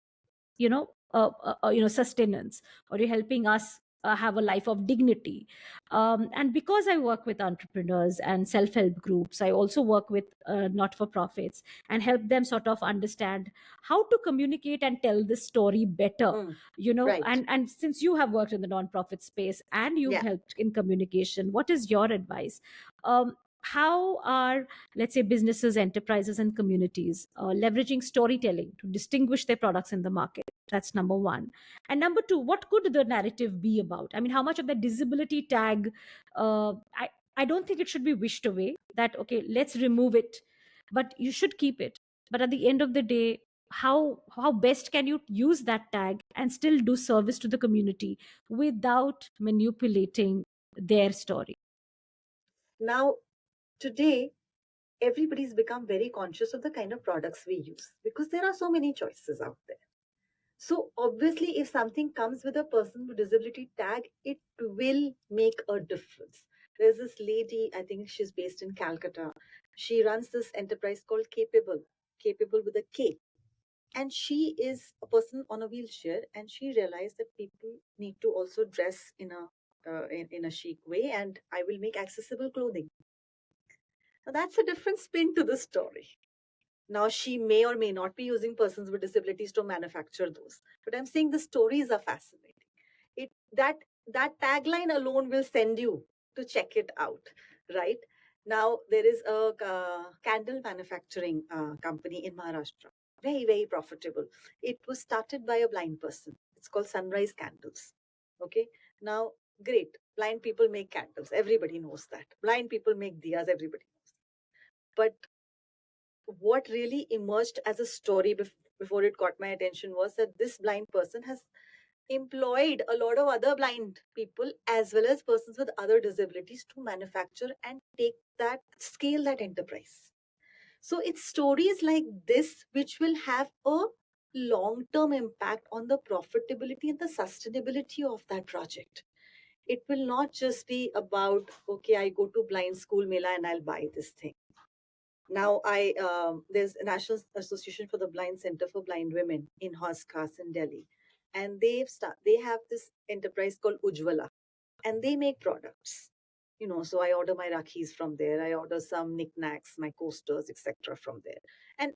sustenance, or you're helping us have a life of dignity. And because I work with entrepreneurs and self-help groups, I also work with not-for-profits and help them sort of understand how to communicate and tell this story better. Hmm. Right. And since you have worked in the non-profit space and you've Yeah. helped in communication, what is your advice? How are, let's say, businesses, enterprises, and communities leveraging storytelling to distinguish their products in the market? That's number one. And number two, what could the narrative be about? I mean, how much of the disability tag, uh, i I don't think it should be wished away, that okay, let's remove it, but you should keep it. But at the end of the day, how best can you use that tag and still do service to the community without manipulating their story? Now, today, everybody's become very conscious of the kind of products we use because there are so many choices out there. So obviously, if something comes with a person with disability tag, it will make a difference. There's this lady, I think she's based in Calcutta. She runs this enterprise called Capable with a K. And she is a person on a wheelchair, and she realized that people need to also dress in a chic way, and I will make accessible clothing. Now that's a different spin to the story. Now, she may or may not be using persons with disabilities to manufacture those, but I'm saying the stories are fascinating. It that tagline alone will send you to check it out, right? Now, there is a candle manufacturing company in Maharashtra, very profitable. It was started by a blind person. It's called Sunrise Candles. Okay, now great. Blind people make candles. Everybody knows that. Blind people make diyas. Everybody knows. But what really emerged as a story before it caught my attention was that this blind person has employed a lot of other blind people as well as persons with other disabilities to manufacture and take that scale that enterprise. So it's stories like this which will have a long term impact on the profitability and the sustainability of that project. It will not just be about, okay, I go to blind school mela and I'll buy this thing. Now, I there's a National Association for the Blind Center for Blind Women in Hos Khas in Delhi, and they have this enterprise called Ujwala, and they make products. So I order my rakhis from there. I order some knickknacks, my coasters, etc. from there. And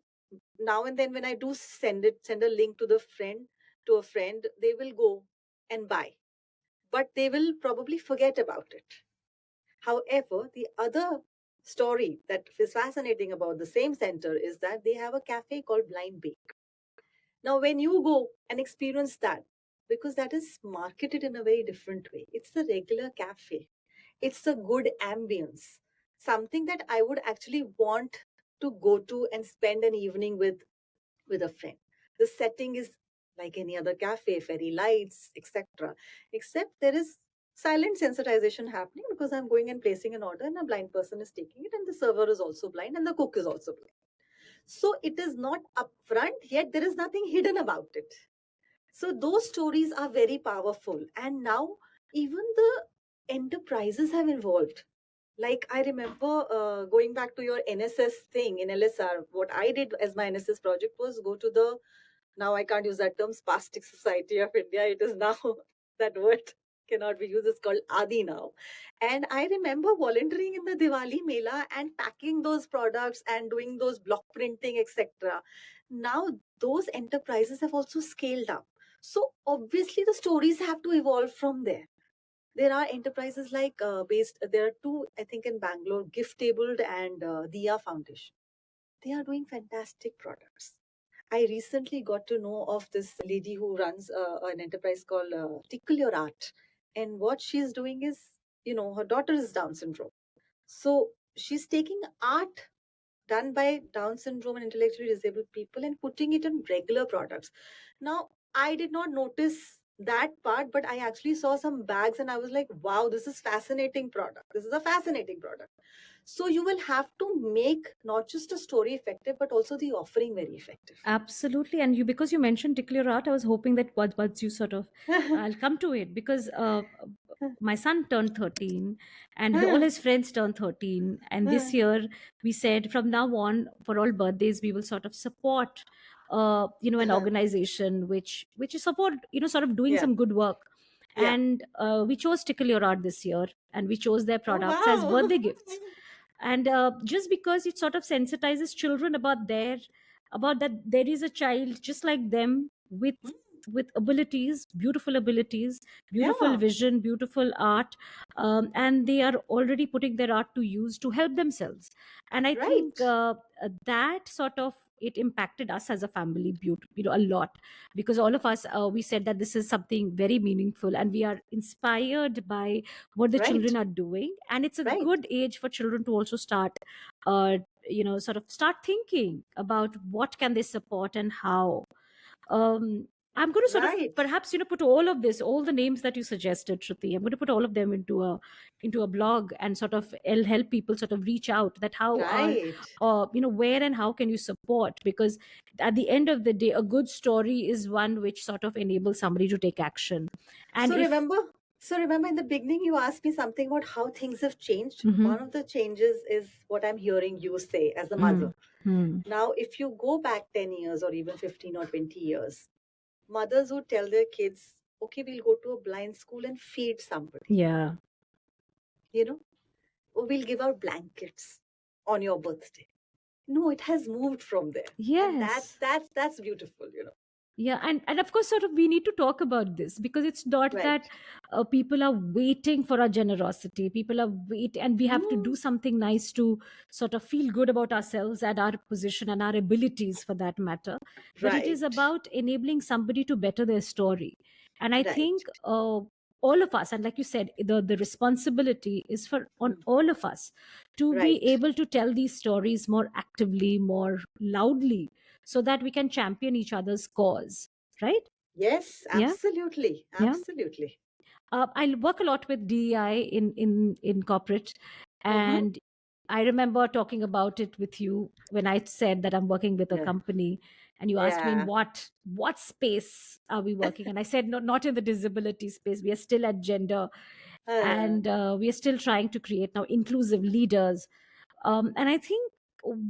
now and then, when I do send a link to a friend, they will go and buy, but they will probably forget about it. However, the other story that is fascinating about the same center is that they have a cafe called Blind Bake. Now, when you go and experience that, because that is marketed in a very different way, it's the regular cafe, it's a good ambience, something that I would actually want to go to and spend an evening with a friend. The setting is like any other cafe, fairy lights, etc. Except there is silent sensitization happening because I'm going and placing an order and a blind person is taking it, and the server is also blind and the cook is also blind. So it is not upfront, yet there is nothing hidden about it. So those stories are very powerful. And now even the enterprises have evolved. Like I remember going back to your NSS thing in LSR, what I did as my NSS project was go to the, now I can't use that term, Spastic Society of India. It is now that word cannot be used. It's called Adi now. And I remember volunteering in the Diwali Mela and packing those products and doing those block printing, etc. Now those enterprises have also scaled up. So obviously the stories have to evolve from there. There are enterprises like there are two, I think, in Bangalore, Gift Tabled and Diya Foundation. They are doing fantastic products. I recently got to know of this lady who runs an enterprise called Tickle Your Art. And what she's doing is, her daughter is Down syndrome. So she's taking art done by Down syndrome and intellectually disabled people and putting it in regular products. Now, I did not notice that part, but I actually saw some bags and I was like, wow, this is fascinating product. This is a fascinating product. So you will have to make not just a story effective, but also the offering very effective. Absolutely. And you, because you mentioned tickler art, I was hoping that once you sort of, I'll come to it because my son turned 13 and all his friends turned 13. And this year we said from now on, for all birthdays, we will sort of support, an organization which is support, sort of doing Yeah, some good work. yeah. And we chose Tickle Your Art this year and we chose their Oh, products as wow. birthday gifts. And just because it sort of sensitizes children about that there is a child just like them with abilities, beautiful abilities, beautiful Yeah, vision, beautiful art, and they are already putting their art to use to help themselves. And I think right, that sort of it impacted us as a family a lot, because all of us we said that this is something very meaningful and we are inspired by what the right, children are doing, and it's a right, good age for children to also start sort of start thinking about what can they support and how. um, I'm going to sort of right, perhaps put all of this, all the names that you suggested, Shruti. I'm going to put all of them into a blog and sort of help people sort of reach out that how are right. where and how can you support, because at the end of the day a good story is one which sort of enables somebody to take action. And So if remember, so remember in the beginning you asked me something about how things have changed. Mhm. One of the changes is what I'm hearing you say as a mother. Mm. Mm. Now, if you go back 10 years or even 15 or 20 years, mothers would tell their kids, okay, we'll go to a blind school and feed somebody, Yeah. you know, or we'll give out blankets on your birthday. No, it has moved from there. And that's Yes. that's that's beautiful. Yeah, and of course sort of we need to talk about this because it's not Right. that people are waiting for our generosity. People are wait and we have to do Mm, something nice to sort of feel good about ourselves and our position and our abilities for that matter. But it is right. about enabling somebody to better their story. And I Right. think all of us, and like you said, the responsibility is for on Mm, all of us to be right. able to tell these stories more actively, more loudly, so that we can champion each other's cause, right? Yes, Yeah. absolutely. Yeah. Absolutely. I work a lot with DEI in corporate, Mm-hmm. and I remember talking about it with you when I said that I'm working with a Yeah. company, and you asked me in Yeah. what space are we working, and I said no, not in the disability space. We are still at gender, Uh, and we are still trying to create now inclusive leaders. And I think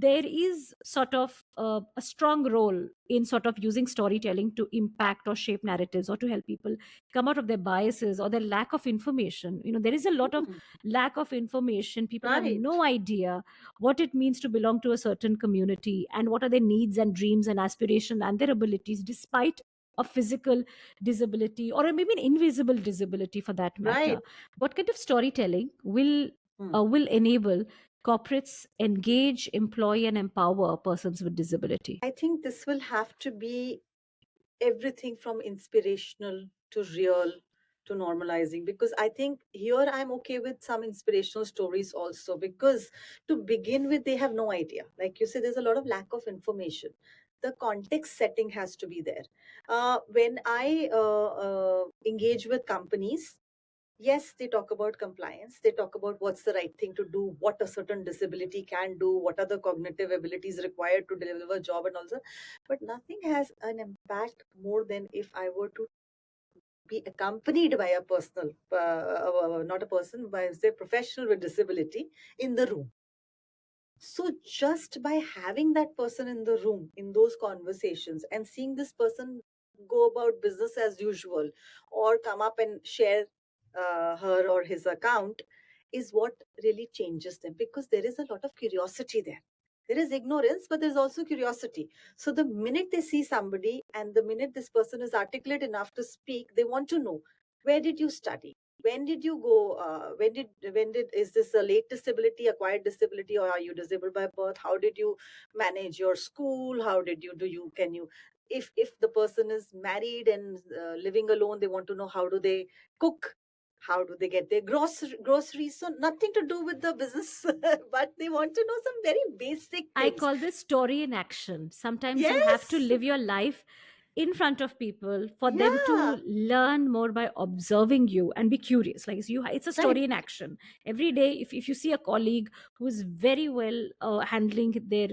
there is sort of a strong role in sort of using storytelling to impact or shape narratives or to help people come out of their biases or their lack of information. There is a lot of mm, lack of information. People have right. no idea what it means to belong to a certain community and what are their needs and dreams and aspirations and their abilities despite a physical disability or maybe an invisible disability for that matter. Right. What kind of storytelling Mm. will enable corporates engage, employ, and empower persons with disability? I think this will have to be everything from inspirational to real to normalizing, because I think here I'm okay with some inspirational stories also, because to begin with they have no idea, like you said, there's a lot of lack of information. The context setting has to be there. When I engage with companies, yes, they talk about compliance, they talk about what's the right thing to do, what a certain disability can do, what are the cognitive abilities required to deliver a job and also, but nothing has an impact more than if I were to be accompanied by a personal not a person, by say professional with disability in the room. So just by having that person in the room in those conversations and seeing this person go about business as usual or come up and share her or his account is what really changes them, because there is a lot of curiosity there. There is ignorance, but there's also curiosity. So the minute they see somebody and the minute this person is articulate enough to speak, they want to know, where did you study? When did you go? When did is this a late disability, acquired disability, or are you disabled by birth? How did you manage your school? How did you do you can you if the person is married and living alone, they want to know how do they cook, how do they get their groceries. So nothing to do with the business, but they want to know some very basic I things. call this story in action. Sometimes you have to Yes. live your life in front of people for them Yeah. to learn more by observing you and be curious. Like it's a Right. story in action. Every day, if you see a colleague who is very well handling their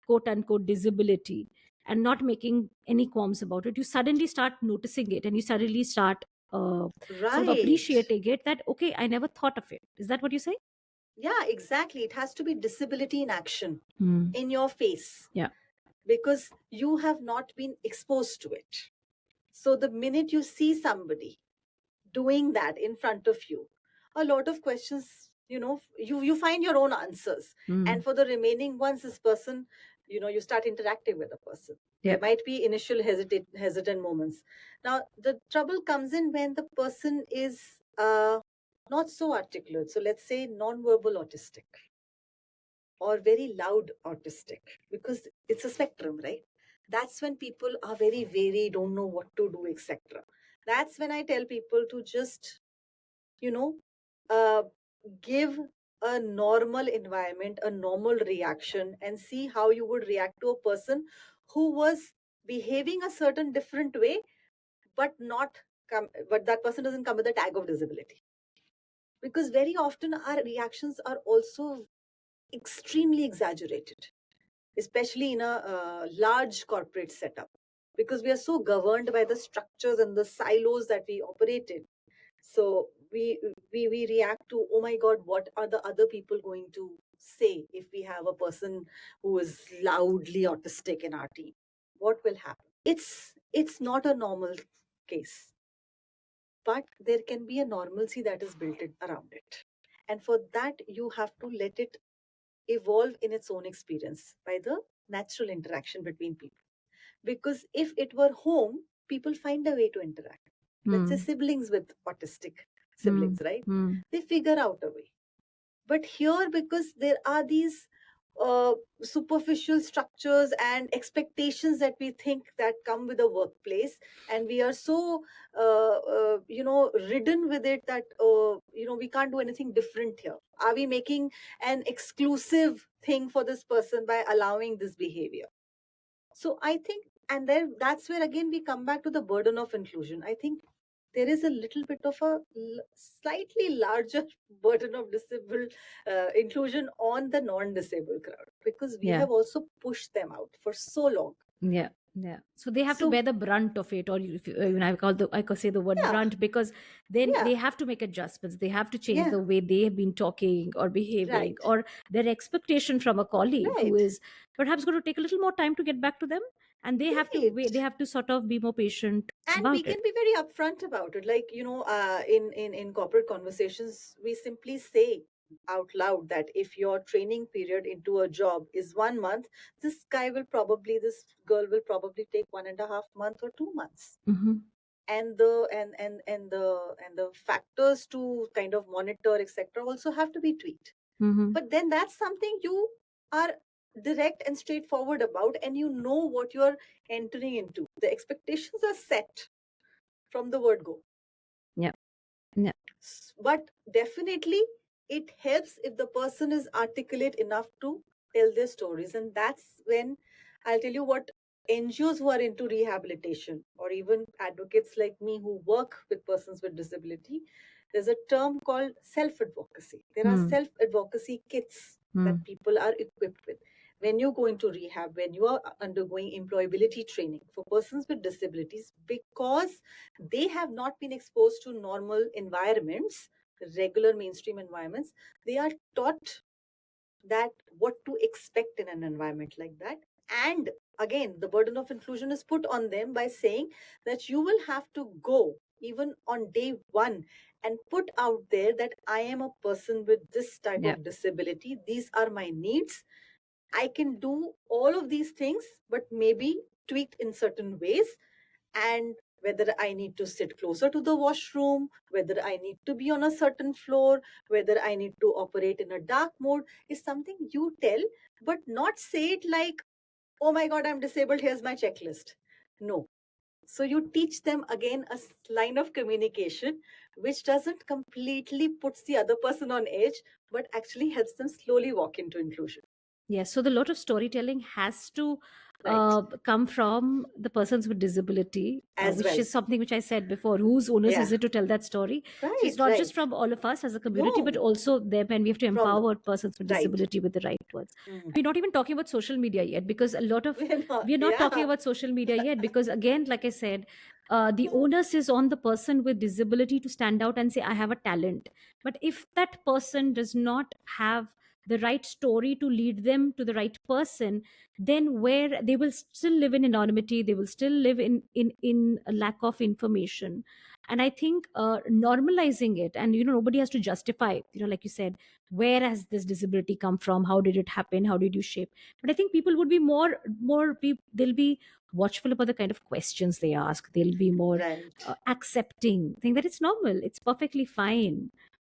quote unquote disability and not making any qualms about it, you suddenly start noticing it and you suddenly start sort of Right. appreciating it that, okay, I never thought of it. Is that what you say? Yeah, exactly. It has to be disability in action Hmm. in your face, Yeah. because you have not been exposed to it. So the minute you see somebody doing that in front of you, a lot of questions, you find your own answers. Hmm. And for the remaining ones, this person, you start interacting with the person. There Yeah. might be initial hesitant moments. Now, the trouble comes in when the person is not so articulate. So let's say non-verbal autistic or very loud autistic, because it's a spectrum, right? That's when people are very wary, don't know what to do, etc. That's when I tell people to just, you know uh, give a normal environment, a normal reaction, and see how you would react to a person who was behaving a certain different way, but not but that person doesn't come with a tag of disability. Because very often our reactions are also extremely exaggerated, especially in a large corporate setup, because we are so governed by the structures and the silos that we operate in. So we react to, oh my god, what are the other people going to say if we have a person who is loudly autistic in our team? What will happen? It's not a normal case, but there can be a normalcy that is built around it. And for that, you have to let it evolve in its own experience by the natural interaction between people. Because if it were home, people find a way to interact. Let's say Hmm. siblings with autistic Hmm. siblings, right? Hmm. They figure out a way. But here, because there are these superficial structures and expectations that we think that come with a workplace, and we are so ridden with it that we can't do anything different here. Are we making an exclusive thing for this person by allowing this behavior? So I think, and then that's where again we come back to the burden of inclusion. I think there is a little bit of a slightly larger burden of disabled inclusion on the non-disabled crowd, because we Yeah. have also pushed them out for so long. Yeah, yeah. So they have to So bear the brunt of it, or if you, I could say the word yeah, brunt, because then yeah, they have to make adjustments. They have to change yeah, the way they have been talking or behaving, right, or their expectation from a colleague who right, is perhaps going to take a little more time to get back to them, and they have to right. wait. They have to sort of be more patient And we about can it. be very upfront about it, like in corporate conversations we simply say out loud that if your training period into a job is 1 month, this girl will probably take 1.5 months or 2 months. Mm-hmm. And the factors to kind of monitor, etc., also have to be tweaked. Mm-hmm. But then that's something you are direct and straightforward about, and you know what you're entering into. The expectations are set from the word go. Yeah. Yeah. But definitely it helps if the person is articulate enough to tell their stories. And that's when I'll tell you what, NGOs who are into rehabilitation, or even advocates like me who work with persons with disability, there's a term called self advocacy. There are Hmm. self advocacy kits Hmm. that people are equipped with. When you go into rehab, when you are undergoing employability training for persons with disabilities, because they have not been exposed to normal environments, regular mainstream environments, they are taught that what to expect in an environment like that. And again, the burden of inclusion is put on them by saying that you will have to go even on day one and put out there that I am a person with this type Yeah. of disability, these are my needs, I can do all of these things, but maybe tweaked in certain ways. And whether I need to sit closer to the washroom, whether I need to be on a certain floor, whether I need to operate in a dark mode is something you tell, but not say it like, oh my God, I'm disabled, here's my checklist. No. So you teach them again a line of communication which doesn't completely puts the other person on edge, but actually helps them slowly walk into inclusion. Yes, so the lot of storytelling has to Right. come from the persons with disability, As which well. is something which I said before. Whose onus Yeah. is it to tell that story? So it's Right, not just right. from all of us as a community, but No, also them, and we have to from them. empower persons with Right. disability with the right words. Mm. We're not even talking about social media yet, because a lot of We're not, we're not talking yeah. about social media yet, because again, like I said, the onus is on the person with disability to stand out and say, I have a talent. But if that person does not have the right story to lead them to the right person, then where they will still live in anonymity, they will still live in a lack of information. And I think normalizing it, and nobody has to justify, like you said, where has this disability come from, how did it happen, how did you shape. But I think people would be they'll be watchful about the kind of questions they ask, they'll be more Right, accepting, think that it's normal, it's perfectly fine.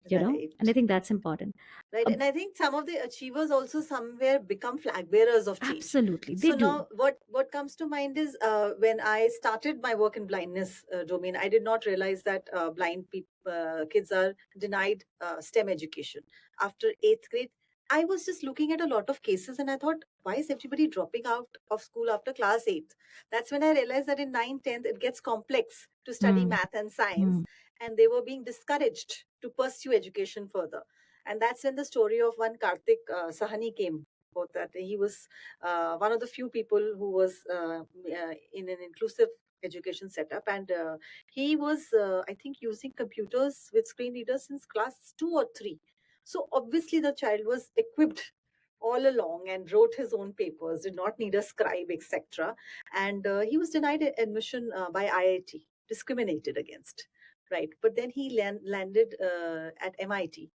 And I right. think that's important. Right. uh, And I think some of the achievers also somewhere become flag bearers of change. Absolutely, they So do. now what comes to mind is when I started my work in blindness domain, I did not realize that blind people, kids are denied STEM education. After eighth grade, I was just looking at a lot of cases and I thought, why is everybody dropping out of school after class 8th? That's when I realized that in 9th, 10th, it gets complex to study Mm, math and science, mm, and they were being discouraged to pursue education further. And that's when the story of one Karthik Sahani came. About that, he was one of the few people who was in an inclusive education setup, and he was, I think, using computers with screen readers since class 2 or 3. So obviously, the child was equipped all along and wrote his own papers, did not need a scribe, etc. And he was denied admission by IIT, discriminated against. Right, but then he landed at MIT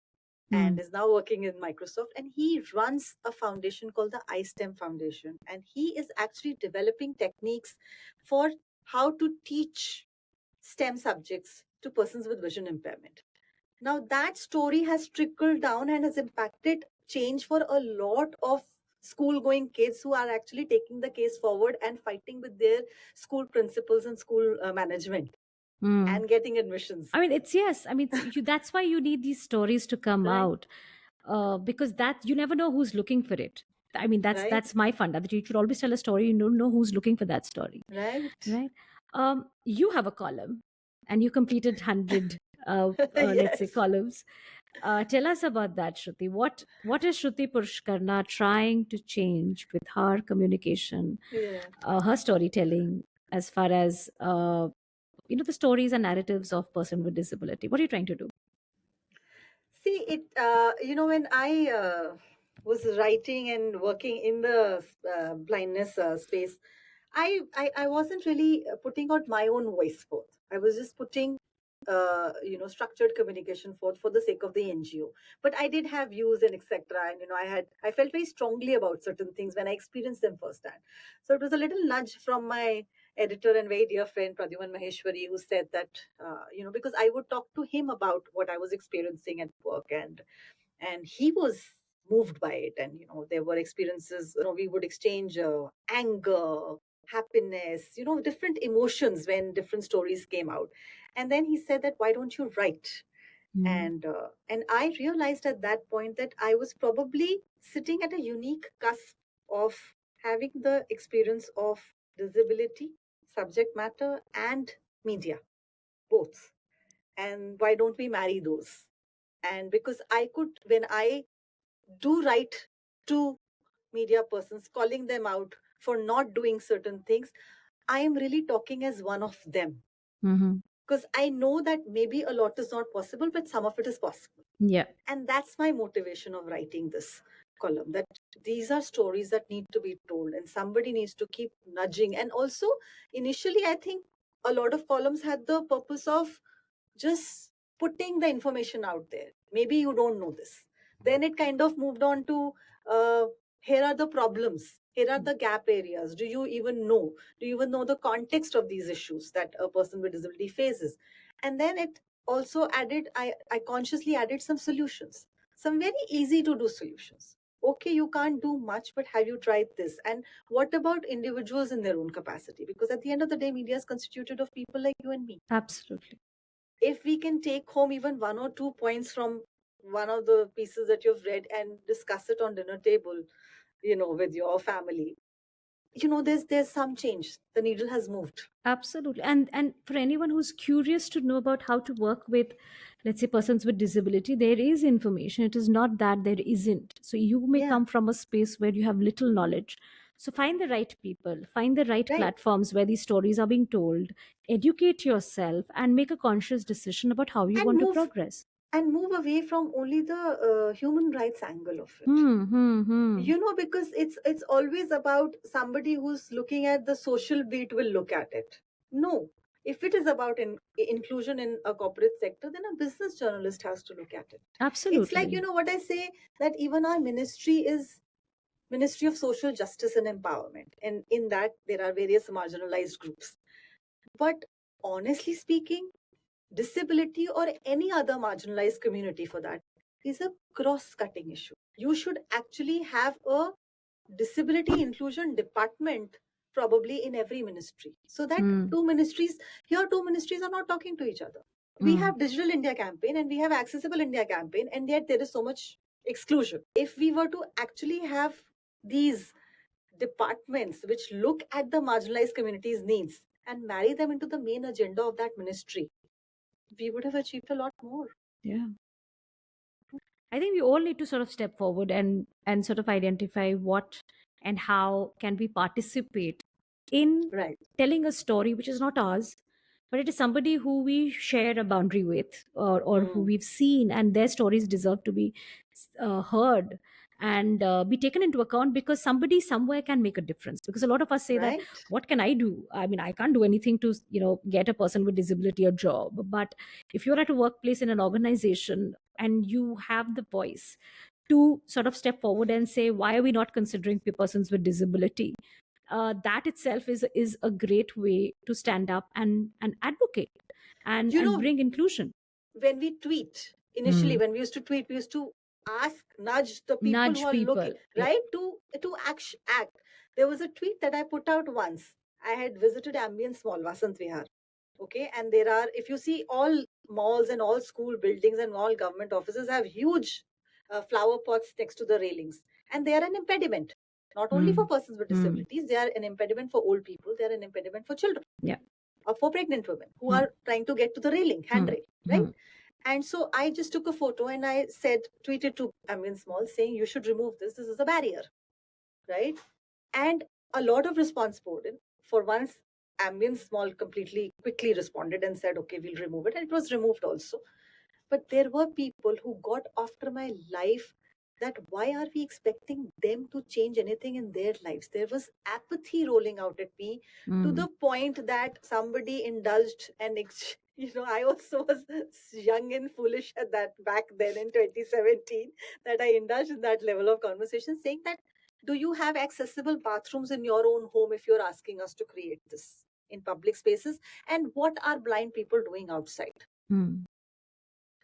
and mm, is now working in Microsoft. And he runs a foundation called the iSTEM Foundation. And he is actually developing techniques for how to teach STEM subjects to persons with vision impairment. Now, that story has trickled down and has impacted change for a lot of school going kids who are actually taking the case forward and fighting with their school principals and school management mm. and getting admissions. I mean, it's yes. I mean, that's why you need these stories to come Right, out, because that you never know who's looking for it. I mean, that's right, that's my funda, that you should always tell a story. You don't know who's looking for that story, right. right? You have a column, and you completed 100, let's say, Yes. columns. Tell us about that, Shruti. What is Shruti Pushkarna trying to change with her communication, Yeah. her storytelling, as far as the stories and narratives of person with disability? What are you trying to do? See, when I was writing and working in the blindness space, I wasn't really putting out my own voice forth. I was just putting, structured communication forth for the sake of the NGO. But I did have views and etc. And, I felt very strongly about certain things when I experienced them firsthand. So it was a little nudge from my editor and very dear friend Pradyuman Maheshwari, who said that, because I would talk to him about what I was experiencing at work, and he was moved by it. And there were experiences, we would exchange anger, happiness, different emotions when different stories came out. And then he said that, why don't you write? Mm. And I realized at that point that I was probably sitting at a unique cusp of having the experience of disability, subject matter, and media, both. And why don't we marry those? And because I could, when I do write to media persons, calling them out for not doing certain things, I am really talking as one of them. Mm-hmm. Because I know that maybe a lot is not possible, but some of it is possible. Yeah, And that's my motivation of writing this column, that these are stories that need to be told, and somebody needs to keep nudging. And also, initially, I think a lot of columns had the purpose of just putting the information out there. Maybe you don't know this. Then it kind of moved on to, uh, here are the problems, here are the gap areas. Do you even know? Do you even know the context of these issues that a person with disability faces? And then it also added, I consciously added some solutions, some very easy to do solutions. Okay, you can't do much, but have you tried this? And what about individuals in their own capacity? Because at the end of the day, media is constituted of people like you and me. absolutely. If we can take home even 1 or 2 points from one of the pieces that you've read and discuss it on dinner table, with your family, there's some change. The needle has moved. Absolutely. And for anyone who's curious to know about how to work with, let's say, persons with disability, there is information. It is not that there isn't. So you may Yeah, come from a space where you have little knowledge. So find the right people, find the right right. platforms where these stories are being told, educate yourself, and make a conscious decision about how you And want to move progress. and move away from only the human rights angle of it. Hmm, hmm, hmm. Because it's always about somebody who's looking at the social beat will look at it. No, if it is about inclusion in a corporate sector, then a business journalist has to look at it. It's like, Absolutely. what I say, that even our ministry is Ministry of Social Justice and Empowerment, and in that there are various marginalized groups. But honestly speaking, disability or any other marginalized community for that is a cross cutting issue. You should actually have a disability inclusion department probably in every ministry, so that Hmm, two ministries are not talking to each other. We hmm. have Digital India campaign and we have Accessible India campaign, and yet there is so much exclusion. If we were to actually have these departments which look at the marginalized communities needs and marry them into the main agenda of that ministry, we would have achieved a lot more. Yeah. I think we all need to sort of step forward and sort of identify what and how can we participate in Right, telling a story which is not ours, but it is somebody who we share a boundary with, or who hmm, we've seen, and their stories deserve to be heard and be taken into account, because somebody somewhere can make a difference. Because a lot of us say that, right. what can I do? I mean, I can't do anything to get a person with disability a job. But if you're at a workplace in an organization and you have the voice to sort of step forward and say, why are we not considering persons with disability? That itself is a great way to stand up and advocate and You and know, bring inclusion. when we tweet, initially Hmm. when we used to tweet, we used to nudge the people who Nudge are looking, people. Yeah. right, to act. There was a tweet that I put out once. I had visited Ambience Mall, Vasant Vihar. Okay, and there are, if you see, all malls and all school buildings and all government offices have huge flower pots next to the railings, and they are an impediment, not only for Hmm. persons with Hmm. disabilities. They are an impediment for old people, they are an impediment for children, Yeah. or for pregnant women who Hmm. are trying to get to the railing, Hmm. handrail, right? Hmm. And so I just took a photo and I said, tweeted to Ambience Mall saying, you should remove this. This is a barrier, right? And a lot of response poured in. For once, Ambience Mall completely quickly responded and said, okay, we'll remove it. And it was removed also. But there were people who got after my life, that why are we expecting them to change anything in their lives? There was apathy rolling out at me, to Hmm. the point that somebody indulged and I also was young and foolish at that back then in 2017, that I indulged in that level of conversation, saying that, do you have accessible bathrooms in your own home if you're asking us to create this in public spaces? And what are blind people doing outside? Hmm.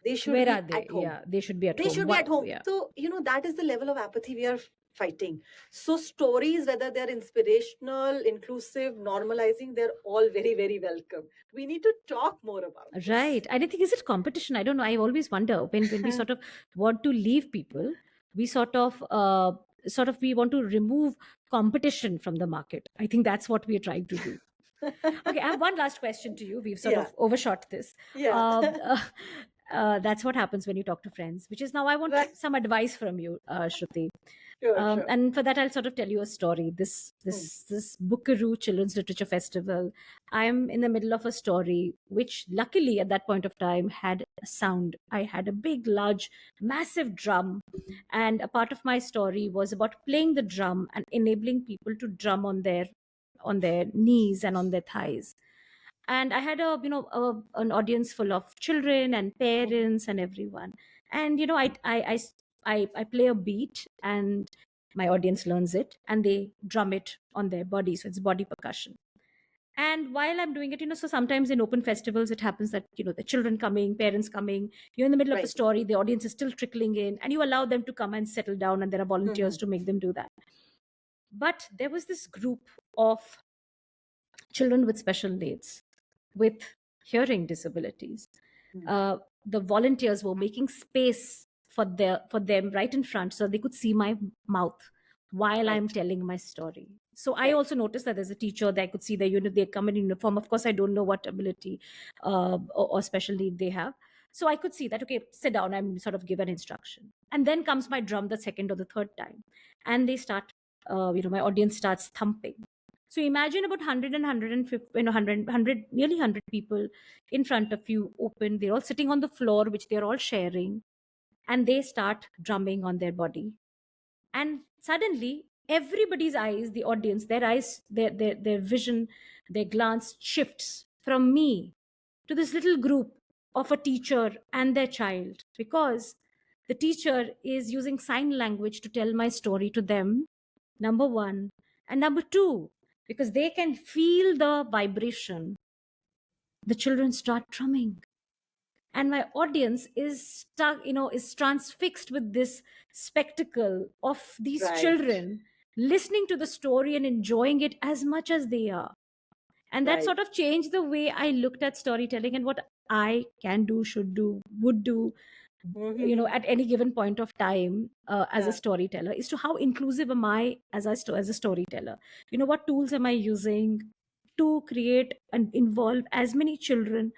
They should Where be are they? at home. Yeah, they should be at They home. should be at home. Yeah. So, that is the level of apathy we are fighting. So, stories, whether they're inspirational, inclusive, normalizing, they're all very, very welcome. We need to talk more about this. Right. I don't think, is it competition? I don't know. I always wonder when we sort of want to leave people, we sort of we want to remove competition from the market. I think that's what we are trying to do. Okay, I have one last question to you. We've sort Yeah, of overshot this. yeah. Uh, that's what happens when you talk to friends, which is now I want Right. some advice from you, Shruti. Sure, sure. And for that, I'll sort of tell you a story. This Hmm. this this Bookaroo Children's Literature Festival. I'm in the middle of a story, which luckily at that point of time had a sound. I had a big, large, massive drum, and a part of my story was about playing the drum and enabling people to drum on their knees and on their thighs. And I had an audience full of children and Mhm. parents and everyone. And I play a beat, and my audience learns it and they drum it on their body, so it's body percussion. And while I'm doing it, so sometimes in open festivals it happens that the children coming, parents coming, you're in the middle of the Right. story, the audience is still trickling in, and you allow them to come and settle down, and there are volunteers Mhm. to make them do that. But there was this group of children with special needs, with hearing disabilities. Mhm. uh, the volunteers were making space for them right in front, so they could see my mouth while I'm Right. telling my story. So I Right. also noticed that there's a teacher that I could see the unit, they come in uniform. Of course, I don't know what ability or special need they have. So I could see that, okay, sit down, I'm sort of given instruction. And then comes my drum the second or the third time. And they start, my audience starts thumping. So imagine about 100 and 150, 100, nearly 100 people in front of you, open. They're all sitting on the floor, which they're all sharing, and they start drumming on their body. And suddenly, everybody's eyes, the audience, their eyes, their vision, their glance shifts from me to this little group of a teacher and their child, because the teacher is using sign language to tell my story to them, number one. And number two, because they can feel the vibration, the children start drumming, and my audience is stuck, is transfixed with this spectacle of these Right. children listening to the story and enjoying it as much as they are. And that Right. sort of changed the way I looked at storytelling and what I can do, should do, would do, Mhm. at any given point of time, as a Yeah. storyteller, is to how inclusive am I as a storyteller. What tools am I using to create and involve as many children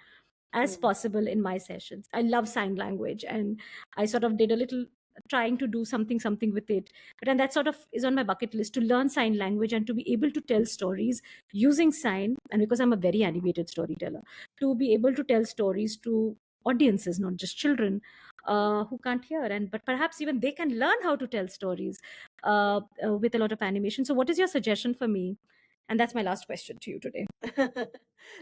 as Mm. possible in my sessions. I love sign language, and I sort of did a little trying to do something with it. But and that sort of is on my bucket list, to learn sign language and to be able to tell stories using sign. And because I'm a very animated storyteller, to be able to tell stories to audiences, not just children who can't hear, and but perhaps even they can learn how to tell stories with a lot of animation. So what is your suggestion for me? And that's my last question to you today.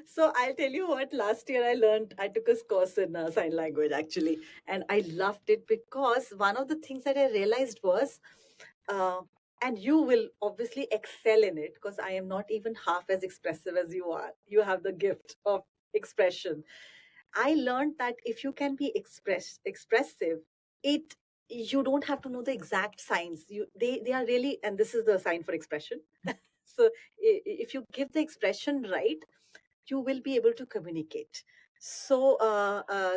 So I'll tell you what, last year I took a course in sign language actually, and I loved it because one of the things that I realized was, uh, and you will obviously excel in it because I am not even half as expressive as you are. You have the gift of expression. I learned that if you can be expressive, it you don't have to know the exact signs. They are really, and this is the sign for expression. So if you give the expression right, you will be able to communicate. So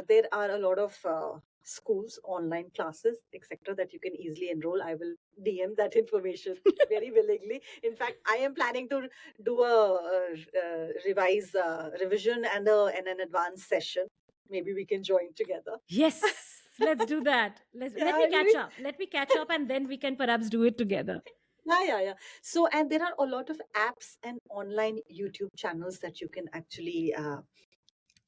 there are a lot of schools, online classes, etc., that you can easily enroll. I will DM that information very willingly. In fact, I am planning to do revision and an advanced session. Maybe we can join together. Yes, let's do that. Yeah, Let me catch up. Let me catch up, and then we can perhaps do it together. yeah. So, and there are a lot of apps and online YouTube channels that you can actually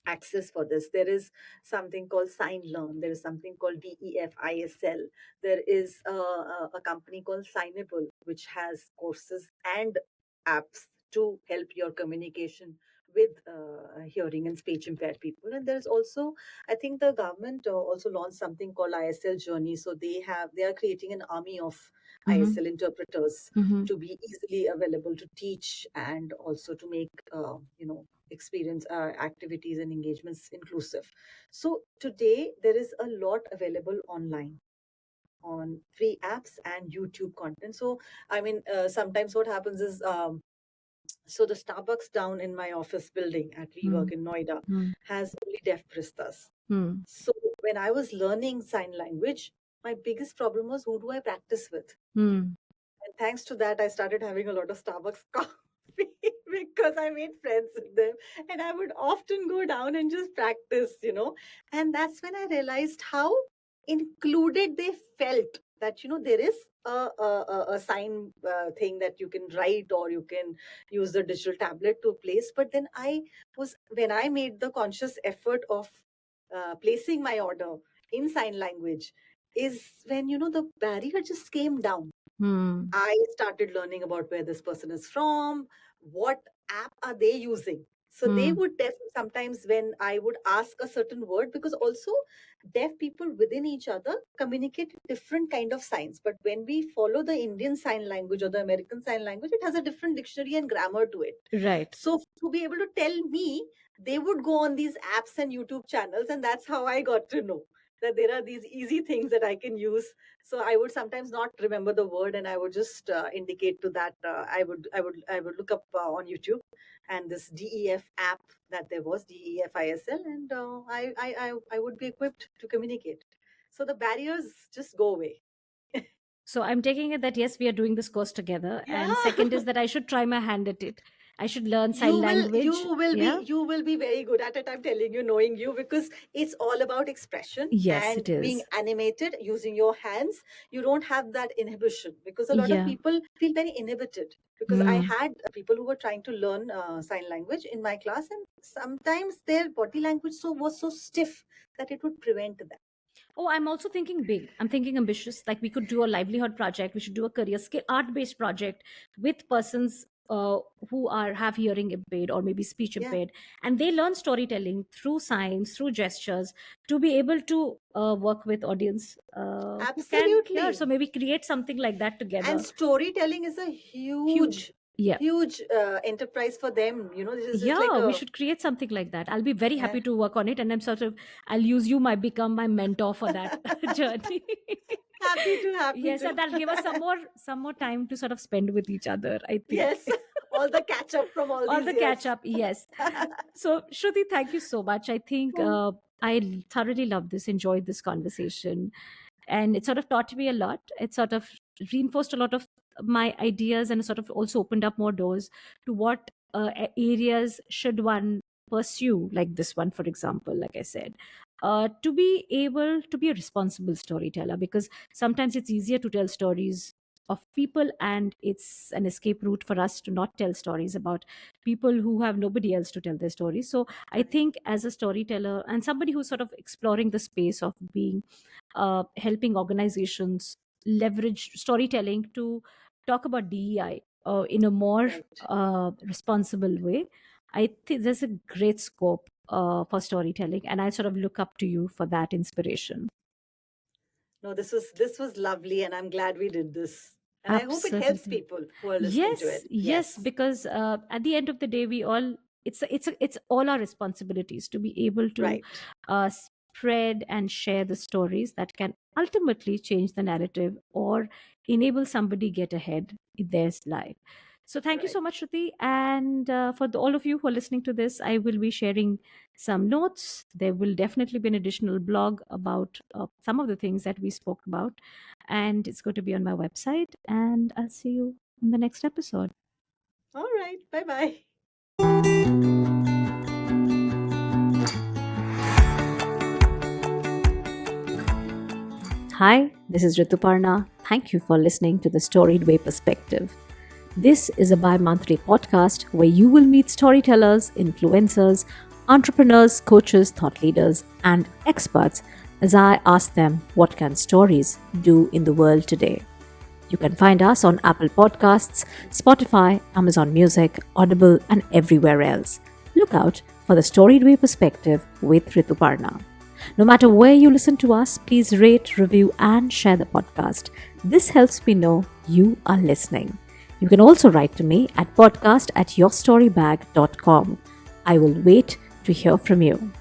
access for this. There is something called Sign Learn. There is something called DEFISL. There is a company called Signable, which has courses and apps to help your communication with hearing and speech impaired people. And there's also, I think the government also launched something called ISL Journey. So they are creating an army of Mm-hmm. ISL interpreters Mm-hmm. to be easily available to teach and also to make, experience activities and engagements inclusive. So today there is a lot available online on free apps and YouTube content. So, I mean, sometimes what happens is, so the Starbucks down in my office building at WeWork in Noida has only deaf baristas. Mm-hmm. So when I was learning sign language, my biggest problem was, who do I practice with? Mm-hmm. And thanks to that, I started having a lot of Starbucks coffee because I made friends with them. And I would often go down and just practice. And that's when I realized how included they felt that there is a sign thing that you can write, or you can use the digital tablet to place. But then when I made the conscious effort of placing my order in sign language, is when the barrier just came down. Mm-hmm. I started learning about where this person is from, what app are they using. So they would sometimes, when I would ask a certain word, because also deaf people within each other communicate different kind of signs. But when we follow the Indian sign language or the American sign language, it has a different dictionary and grammar to it. Right. So to be able to tell me, they would go on these apps and YouTube channels, and that's how I got to know that there are these easy things that I can use. So I would sometimes not remember the word, and I would just indicate to that. I would look up on YouTube, and this DEF app that there was, DEFISL, and I would be equipped to communicate. So the barriers just go away. So I'm taking it that yes, we are doing this course together. Yeah. And second is that I should try my hand at it. I should learn you sign will you language. will be Yeah. you will be very good at it, I'm telling you, knowing you, because it's all about expression Yes, and it being is. animated using your hands. You don't have that inhibition, because a lot of Yeah. people feel very inhibited, because I Hmm. had people who were trying to learn sign language in my class, and sometimes their body language was so stiff that it would prevent them. Oh, I'm also thinking big. I'm thinking ambitious. Like we could do a livelihood project. We should do a career skill art-based project with persons who have hearing impaired or maybe speech Yeah, impaired, and they learn storytelling through signs, through gestures, to be able to work with audience who can hear. So absolutely. maybe create something like that And together. storytelling is a Huge. huge Yeah. huge enterprise for them. This is just like Yeah, we a, should create something like that. I'll be very yeah. happy to work on it, and I'll use you, my become my mentor for that journey. Happy to, happy Yes, to. and that'll give us some more time to sort of spend with each other, I think. Yes, all the catch up from all All these the catch years. up, yes. So, Shruti, thank you so much. I think I thoroughly loved this, enjoyed this conversation, and it sort of taught me a lot. It sort of reinforced a lot of my ideas, and sort of also opened up more doors to what areas should one pursue, like this one, for example, like I said. To be able to be a responsible storyteller, because sometimes it's easier to tell stories of people, and it's an escape route for us to not tell stories about people who have nobody else to tell their stories. So I Right, think as a storyteller and somebody who's sort of exploring the space of being helping organizations leverage storytelling to talk about DEI in a more right. responsible way, I think there's a great scope for storytelling, and I sort of look up to you for that inspiration. No, this was lovely, and I'm glad we did this. And I hope it helps Absolutely. people who are listening to Yes, it. yes, Yes, because at the end of the day, we all it's all our responsibilities to be able to right, spread and share the stories that can ultimately change the narrative or enable somebody get ahead in their life. So thank you right. so much, Shruti, and for all of you who are listening to this, I will be sharing some notes. There will definitely be an additional blog about some of the things that we spoke about, and it's going to be on my website. And I'll see you in the next episode. All right. Bye bye. Hi, this is Rituparna. Thank you for listening to the Storied Way Perspective. This is a bi monthly podcast where you will meet storytellers, influencers, entrepreneurs, coaches, thought leaders, and experts as I ask them what can stories do in the world today. You can find us on Apple Podcasts, Spotify, Amazon Music, Audible, and everywhere else. Look out for the Storied Way Perspective with Rituparna. No matter where you listen to us, please rate, review, and share the podcast. This helps me know you are listening. You can also write to me at podcast@yourstorybag.com. I will wait to hear from you.